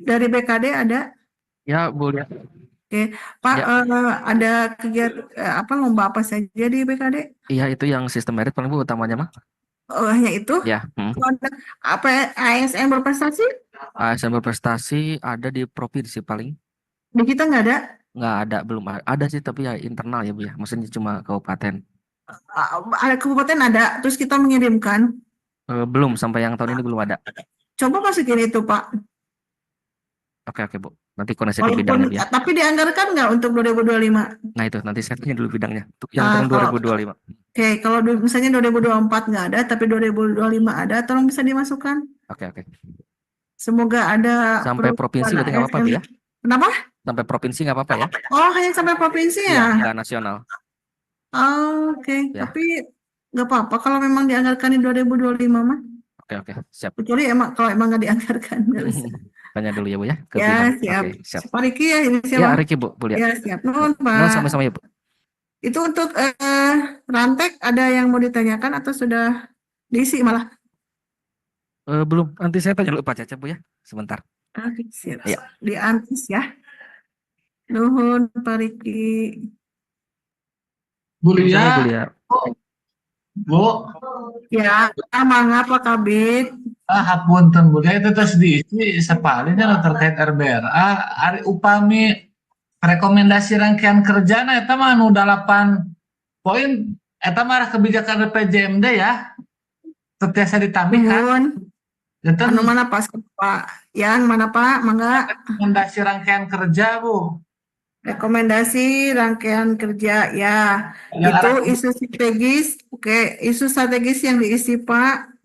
Dari BKD ada? Ya Bu. Ya. Oke, Pak, Ya. ada kegiatan apa lomba apa saja di BKD? Iya itu yang sistem merit paling Bu utamanya mah. Oh, hanya itu? Ya. Apa ASN berprestasi? ASN berprestasi ada di provinsi paling. Di kita nggak ada? Nggak ada, belum ada sih tapi ya internal ya Bu ya. Maksudnya cuma kabupaten. Ada kabupaten ada, terus kita mengirimkan. Belum sampai yang tahun ini belum ada. Coba masukin itu Pak. Oke Bu. Nanti koneksi ke bidangnya Bu ya. Tapi dianggarkan nggak untuk 2025? Nah itu nanti saya tanya dulu bidangnya. Untuk yang tahun 2025. Oke, kalau misalnya 2024 nggak ada, tapi 2025 ada, tolong bisa dimasukkan. Oke. Semoga ada. Sampai provinsi berarti nggak apa-apa Bu ya? Kenapa? Sampai provinsi nggak apa-apa ya? Oh, hanya sampai provinsi Iya, ya? nggak nasional. Oh, oke. Ya. Tapi nggak apa-apa kalau memang dianggarkan di 2025 mah. Oke, siap. Kecuali kalau emang nggak dianggarkan. Tanya dulu ya Bu ya. Ke Ya, bidang. siap. Oke, siap. Pak Riki ya, ini Ya, siapa? Riki Bu, boleh. Ya, siap. Nuhun, Pak. Nuhun sama-sama ya Bu. Itu untuk Rantek ada yang mau ditanyakan atau sudah diisi malah? Belum, nanti saya tanya dulu Pak Cecep Bu ya, sebentar. Oke, siap. Iya. Di Antis ya. Nuhun Pak Riki. Bu Sore Lia, Bu Lia. Bu, Ya, mangga Pak Kabit. hapunten Bu Lia itu tes diisi sepalinya lo terkait RBRA, ari upami rekomendasi rangkaian kerja nah eta mah anu 8 poin eta mah kebijakan PJMD ya, terbiasa ditambihan. Nuhun. Itu Anu mana Pak? Pak? Yang mana Pak? Mangga. rekomendasi rangkaian kerja Bu. Rekomendasi rangkaian kerja ya. Yang Itu arah isu strategis. Oke, isu strategis yang diisi Pak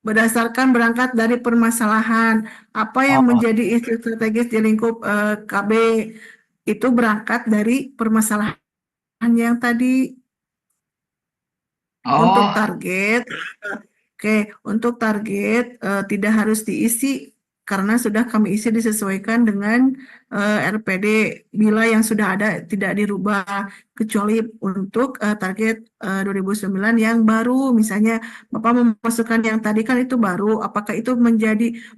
berdasarkan berangkat dari permasalahan. Apa yang oh, menjadi isu strategis di lingkup KB itu berangkat dari permasalahan yang tadi. Untuk oh, target, oke, untuk target tidak harus diisi karena sudah kami isi disesuaikan dengan RPD bila yang sudah ada tidak dirubah kecuali untuk target 2009 yang baru misalnya Bapak memasukkan yang tadi kan itu baru apakah itu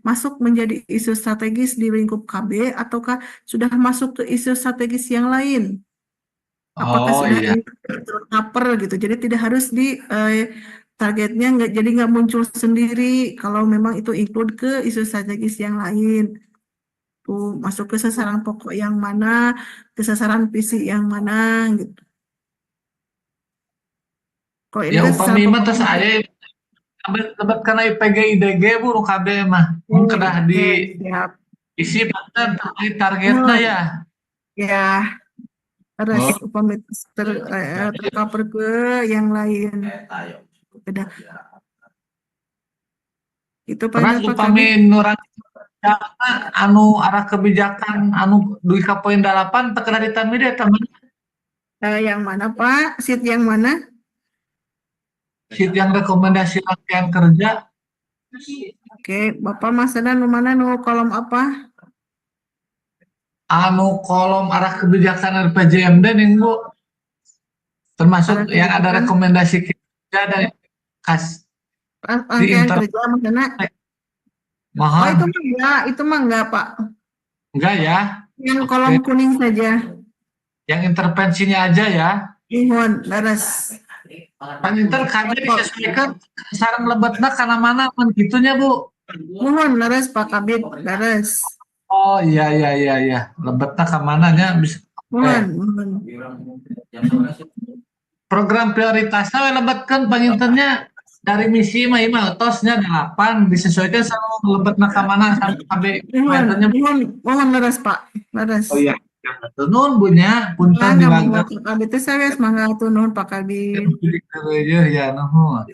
masuk menjadi isu strategis di lingkup KB ataukah sudah masuk ke isu strategis yang lain? Apakah oh sudah iya. tercover gitu. Jadi tidak harus di targetnya nggak jadi nggak muncul sendiri kalau memang itu include ke isu strategis yang lain. Tuh masuk ke sasaran pokok yang mana, ke sasaran visi yang mana gitu. Kalau ini Ya kan sasaran upami mah pokok terus aya lebet karena IPG IDG Bu nu KB mah. Mun kedah oke, siap. diisi banget terkait targetnya Hmm, ya. ya terus Oh, upami tercover ke yang lain. Udah itu terus pada Pak upami Kabit. nurang anu arah kebijakan anu duit ka poin 8 teu kedah ditambi deh teman. Yang mana Pak? Seat yang mana? Sheet yang rekomendasi rangkaian kerja Oke, Bapak Masana nu mana nu kolom apa? anu kolom arah kebijakan RPJMD nih Bu. Termasuk Arah yang ada kebijakan rekomendasi kerja dan kas di rangkaian internet kerja Masana. Oh mohon itu mah enggak Pak. enggak ya. Yang Oke, kolom kuning saja. yang intervensinya aja ya. Mohon, laras. Panginten kami disesuaikan sarang lebetna karena mana pun gitunya Bu. Mohon, laras Pak Kabit, laras. Oh iya iya iya iya lebetna ke mananya bisa. Mohon, mohon. Program prioritasnya we lebetkeun pangintennya dari misi mah ieu mah tosnya 8 disesuaikan sama lebetna ka mana sampai KB Mohon, kuentennya. mohon, mohon laras Pak, laras. Oh iya. Nun bunya punten Mangga, mangga dilanggar. Pak Kabit, itu saya mangga tuh nuhun Pak Kabit. Ya nuhun.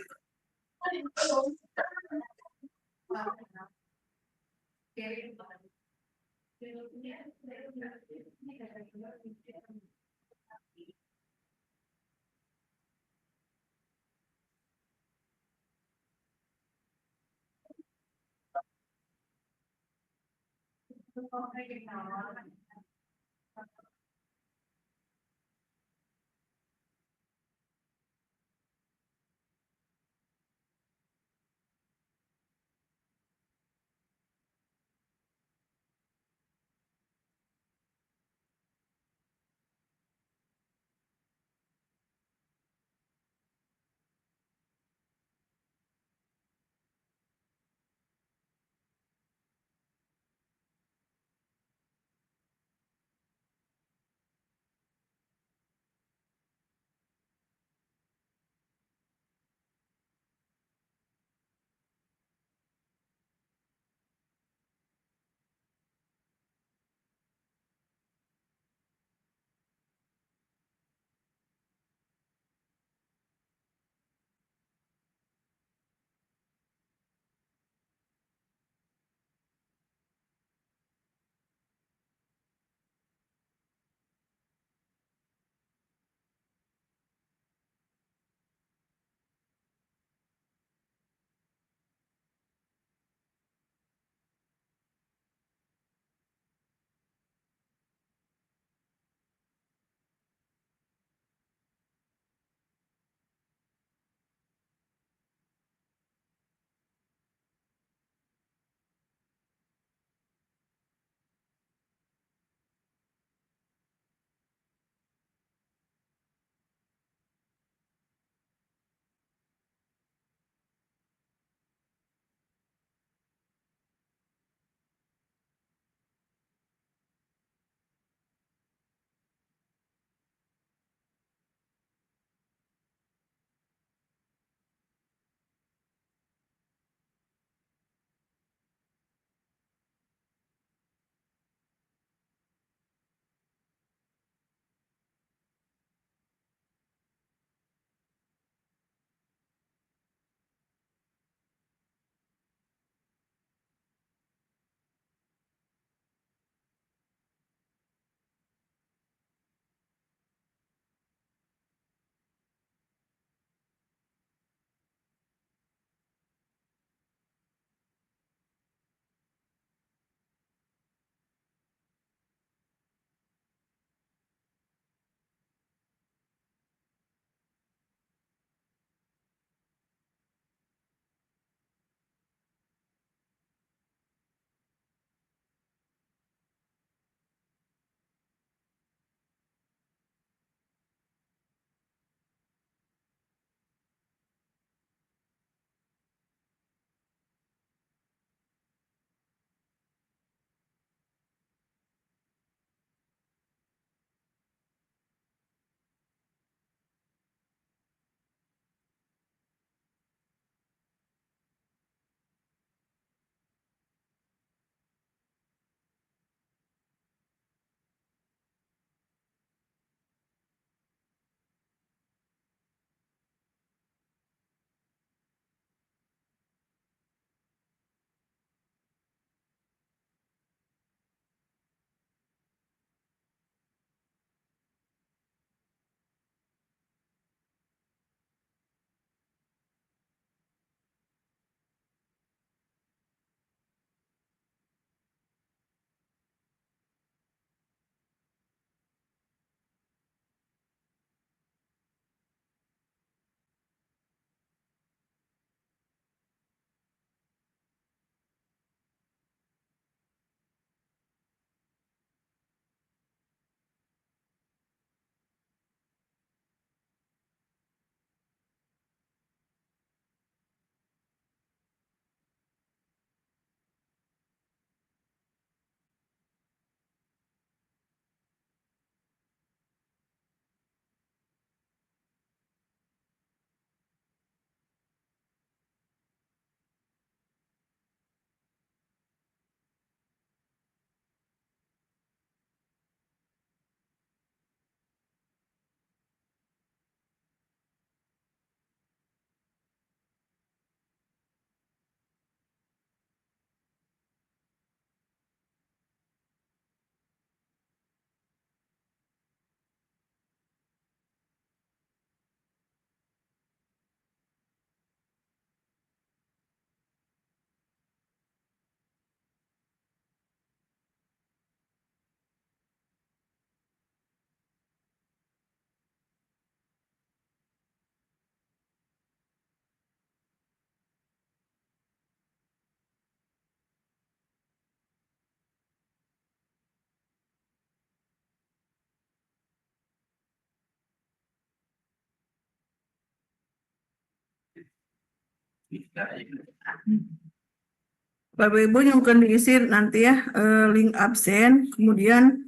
Bapak Ibu yang akan diisi nanti ya link absen, kemudian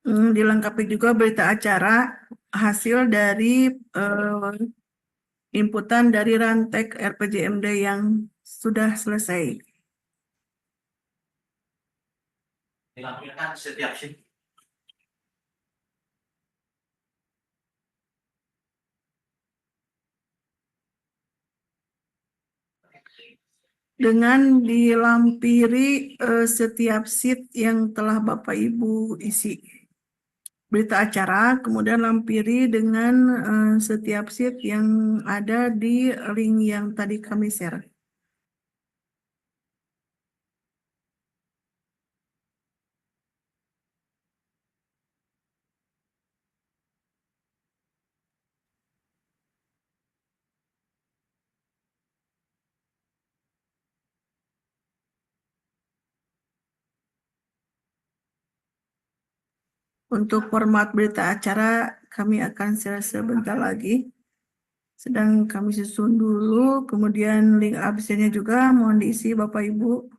dilengkapi juga berita acara hasil dari inputan dari rantek RPJMD yang sudah selesai. Dilampirkan setiap shift. Dengan dilampiri setiap sheet yang telah Bapak Ibu isi. Berita acara, kemudian lampiri dengan setiap sheet yang ada di link yang tadi kami share. Untuk format berita acara, kami akan share sebentar lagi. Sedang kami susun dulu, kemudian link absennya juga mohon diisi Bapak Ibu.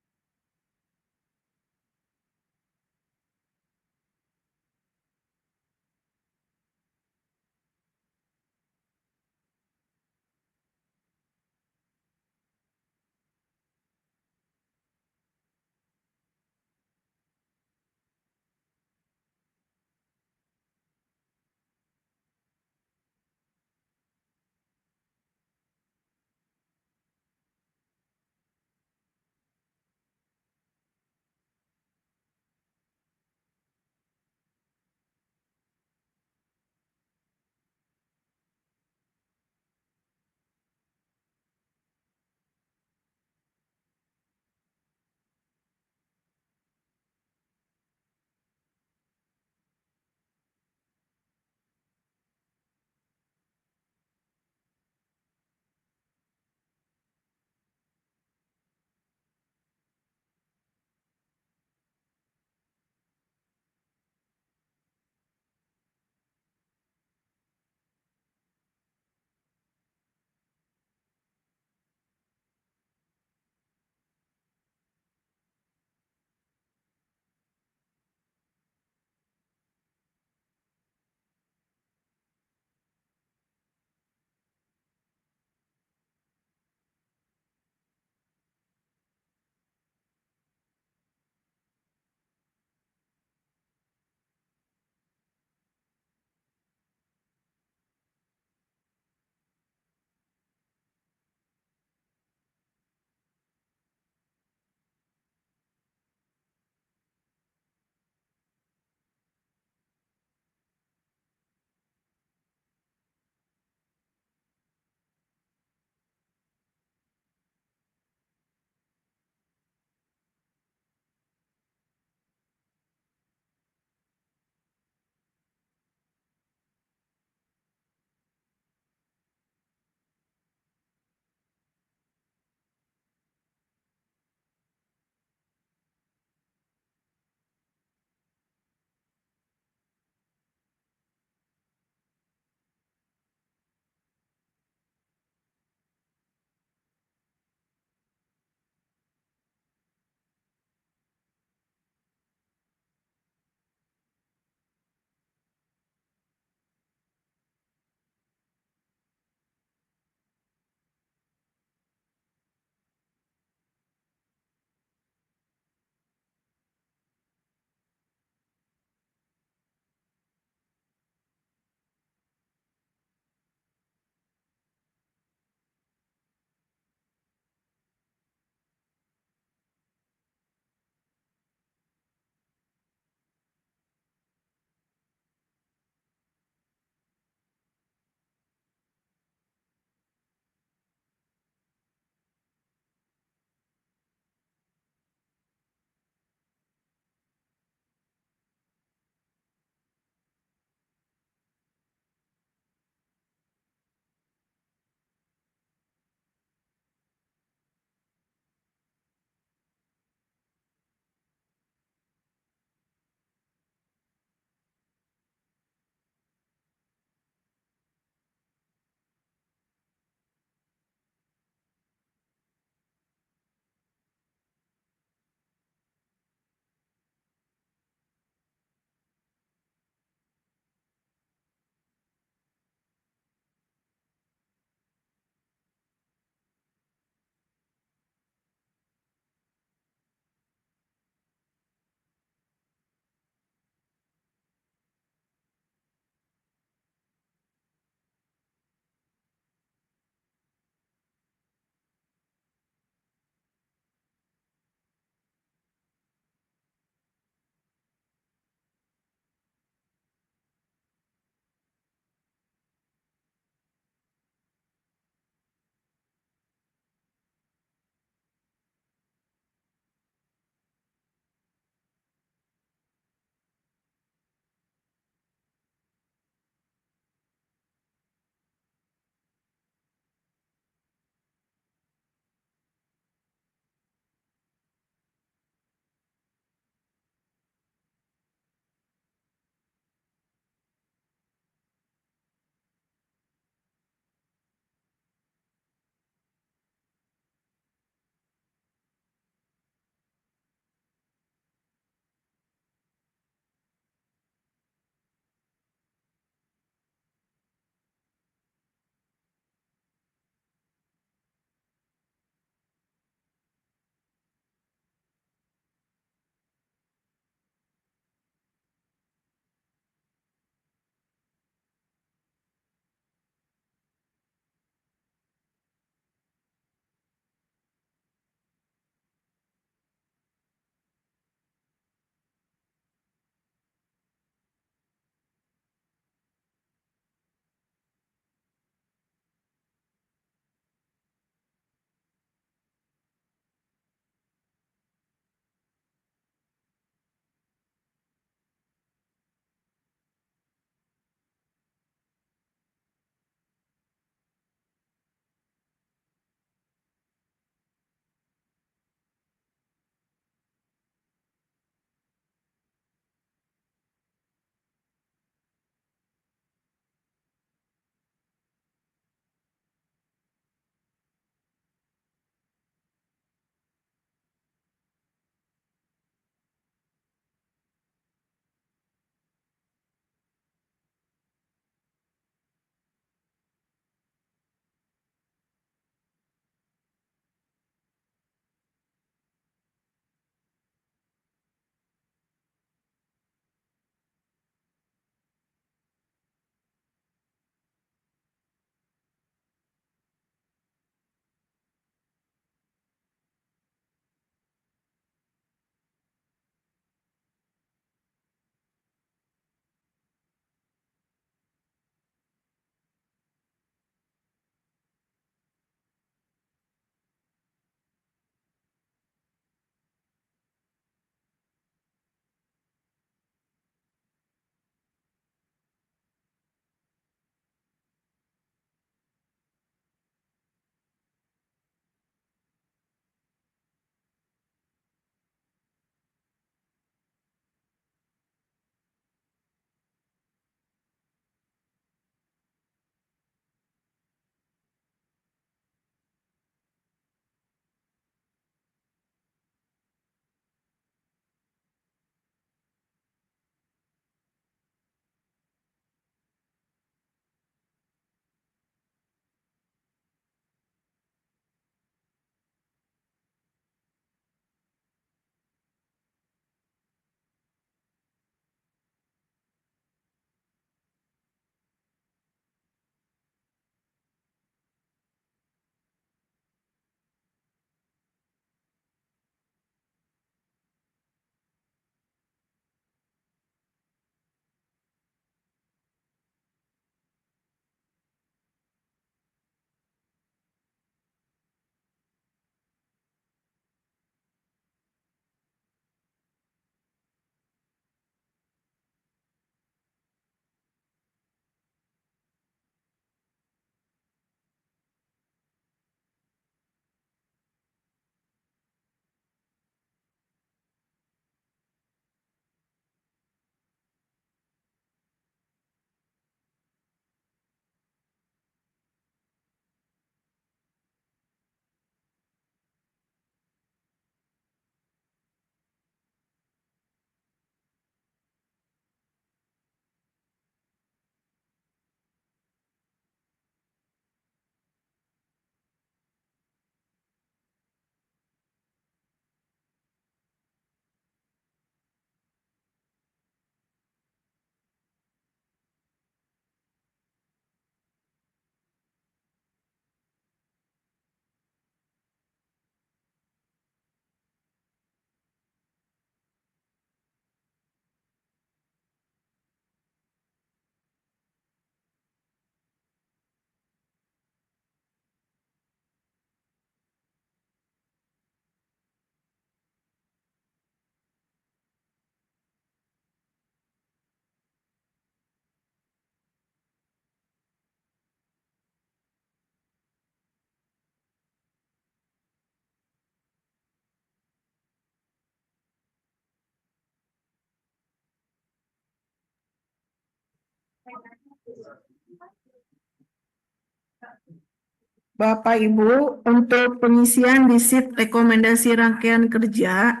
Bapak Ibu, untuk pengisian di sheet rekomendasi rangkaian kerja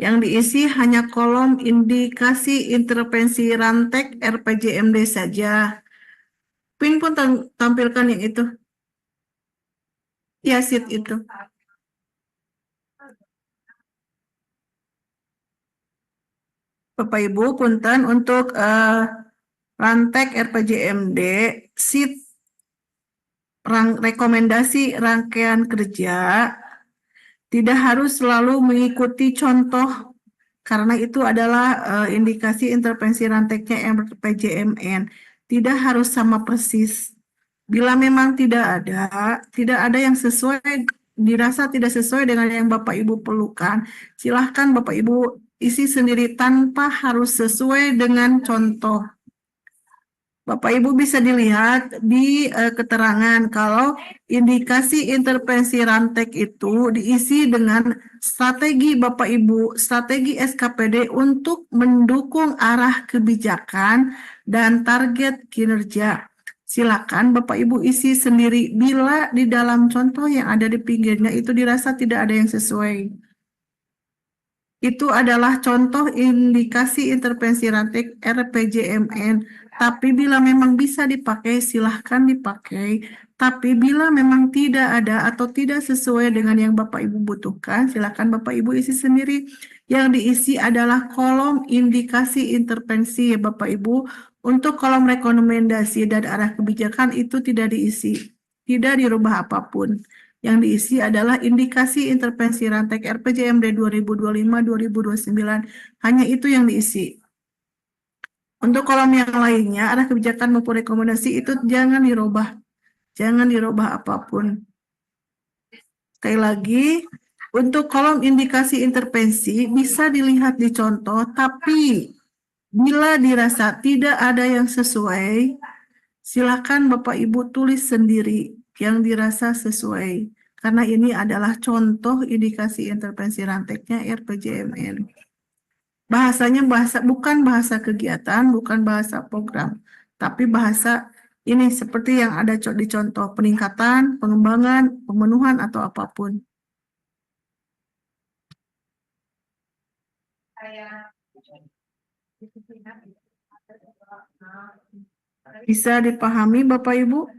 yang diisi hanya kolom indikasi intervensi rantek RPJMD saja. Pin pun tampilkan yang itu. Ya, sheet itu. Bapak Ibu, punten untuk rantek RPJMD, sheet rekomendasi rangkaian kerja tidak harus selalu mengikuti contoh karena itu adalah indikasi intervensi ranteknya RPJMN. Tidak harus sama persis. Bila memang tidak ada yang sesuai, dirasa tidak sesuai dengan yang Bapak Ibu perlukan, silahkan Bapak Ibu isi sendiri tanpa harus sesuai dengan contoh. Bapak Ibu bisa dilihat di keterangan kalau indikasi intervensi rantek itu diisi dengan strategi Bapak Ibu, strategi SKPD untuk mendukung arah kebijakan dan target kinerja. Silakan Bapak Ibu isi sendiri bila di dalam contoh yang ada di pinggirnya itu dirasa tidak ada yang sesuai. Itu adalah contoh indikasi intervensi rantek RPJMN. Tapi bila memang bisa dipakai, silahkan dipakai. Tapi bila memang tidak ada atau tidak sesuai dengan yang Bapak Ibu butuhkan, silahkan Bapak Ibu isi sendiri. Yang diisi adalah kolom indikasi intervensi ya Bapak Ibu. Untuk kolom rekomendasi dan arah kebijakan itu tidak diisi. Tidak dirubah apapun. Yang diisi adalah indikasi intervensi rantek RPJMD 2025-2029. Hanya itu yang diisi. Untuk kolom yang lainnya, arah kebijakan maupun rekomendasi itu jangan dirubah. Jangan dirubah apapun. Sekali lagi, untuk kolom indikasi intervensi bisa dilihat di contoh, tapi bila dirasa tidak ada yang sesuai, silakan Bapak Ibu tulis sendiri yang dirasa sesuai. Karena ini adalah contoh indikasi intervensi ranteknya RPJMN. Bahasanya bukan bahasa kegiatan, bukan bahasa program, tapi bahasa ini seperti yang ada di contoh peningkatan, pengembangan, pemenuhan atau apapun. Bisa dipahami Bapak Ibu?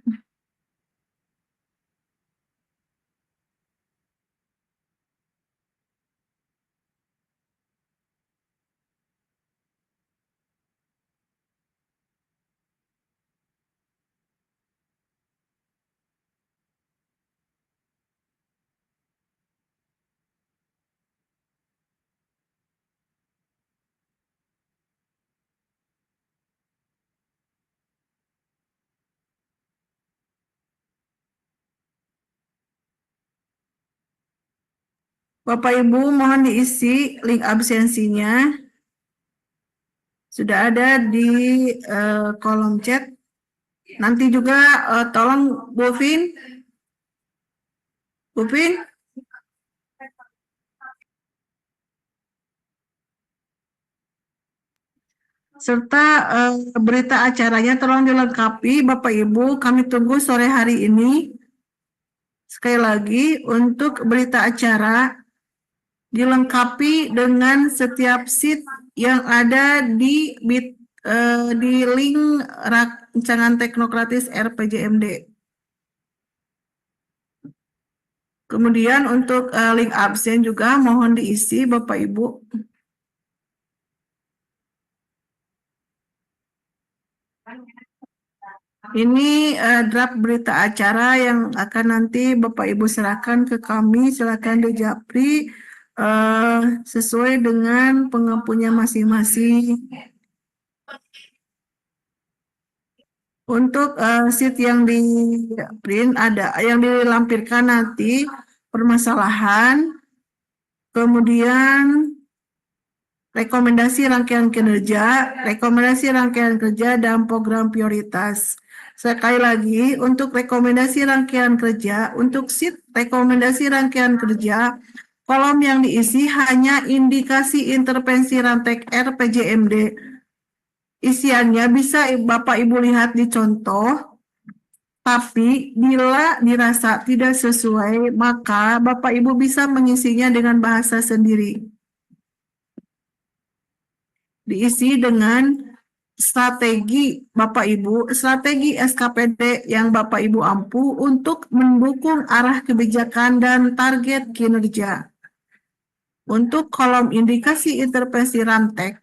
Bapak Ibu mohon diisi link absensinya. Sudah ada di kolom chat. Nanti juga tolong Bu Vin. Bu Vin. Serta berita acaranya tolong dilengkapi Bapak Ibu. Kami tunggu sore hari ini. Sekali lagi untuk berita acara dilengkapi dengan setiap sheet yang ada di link rancangan teknokratis RPJMD. Kemudian untuk link absen juga mohon diisi Bapak Ibu. Ini draft berita acara yang akan nanti Bapak Ibu serahkan ke kami, silakan di Japri sesuai dengan pengampunya masing-masing. Untuk sheet yang di print ada, yang dilampirkan nanti permasalahan, kemudian rekomendasi rangkaian kerja dan program prioritas. Sekali lagi, untuk rekomendasi rangkaian kerja, untuk sheet rekomendasi rangkaian kerja, kolom yang diisi hanya indikasi intervensi rantek RPJMD. Isiannya bisa Bapak Ibu lihat di contoh, tapi bila dirasa tidak sesuai, maka Bapak Ibu bisa mengisinya dengan bahasa sendiri. Diisi dengan strategi Bapak Ibu, strategi SKPD yang Bapak Ibu ampu untuk mendukung arah kebijakan dan target kinerja. Untuk kolom indikasi intervensi Rantek,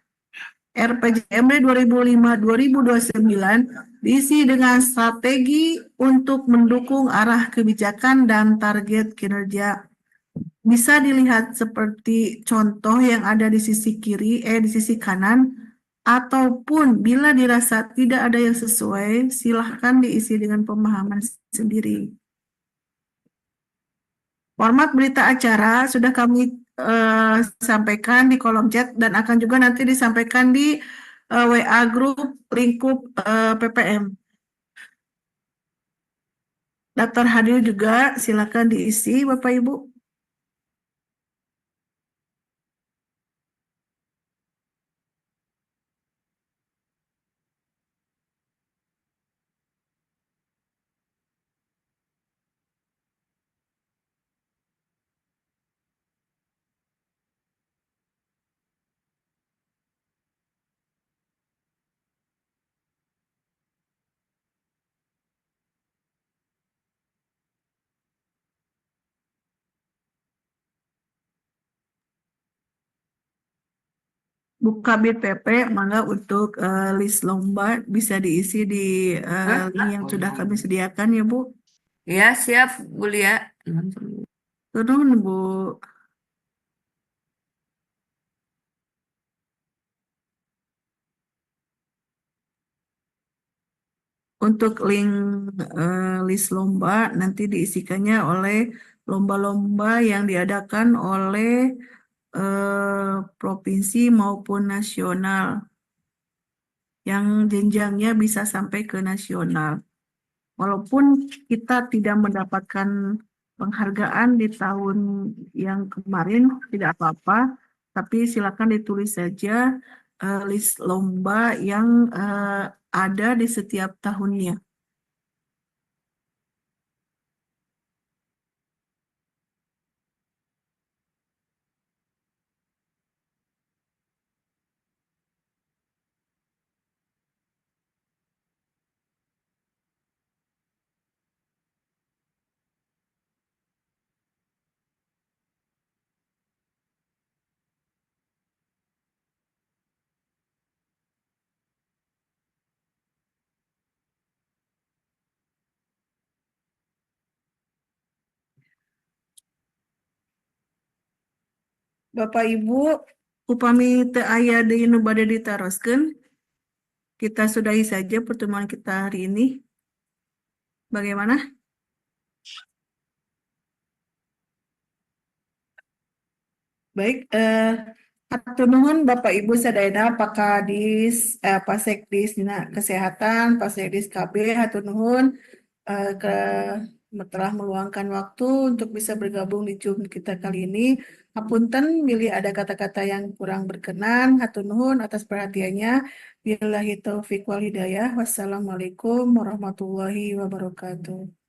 RPJMD 2005-2029 diisi dengan strategi untuk mendukung arah kebijakan dan target kinerja. Bisa dilihat seperti contoh yang ada di sisi kiri, di sisi kanan, ataupun bila dirasa tidak ada yang sesuai, silahkan diisi dengan pemahaman sendiri. Format berita acara sudah kami sampaikan di kolom chat dan akan juga nanti disampaikan di WA grup lingkup PPM. Daftar hadir juga silakan diisi Bapak Ibu. Buka BPP, mangga untuk list lomba bisa diisi di link yang sudah kami sediakan ya Bu. Ya, siap, Bu Lia. Turun Bu. Untuk link list lomba nanti diisikannya oleh lomba-lomba yang diadakan oleh provinsi maupun nasional, yang jenjangnya bisa sampai ke nasional. Walaupun kita tidak mendapatkan penghargaan di tahun yang kemarin, tidak apa-apa, tapi silakan ditulis saja list lomba yang ada di setiap tahunnya. Bapak Ibu, upami teu aya deui nu bade ditaroskeun, kita sudahi saja pertemuan kita hari ini. Bagaimana? Baik, hatur nuhun Bapak Ibu sadayana Pakadis, Pasekdis Dina Kesehatan, Pasekdis KB, hatur nuhun telah meluangkan waktu untuk bisa bergabung di Zoom kita kali ini. Hapunten bila ada kata-kata yang kurang berkenan, hatur nuhun atas perhatiannya. Billahi taufiq wal hidayah. Wassalamualaikum warahmatullahi wabarakatuh.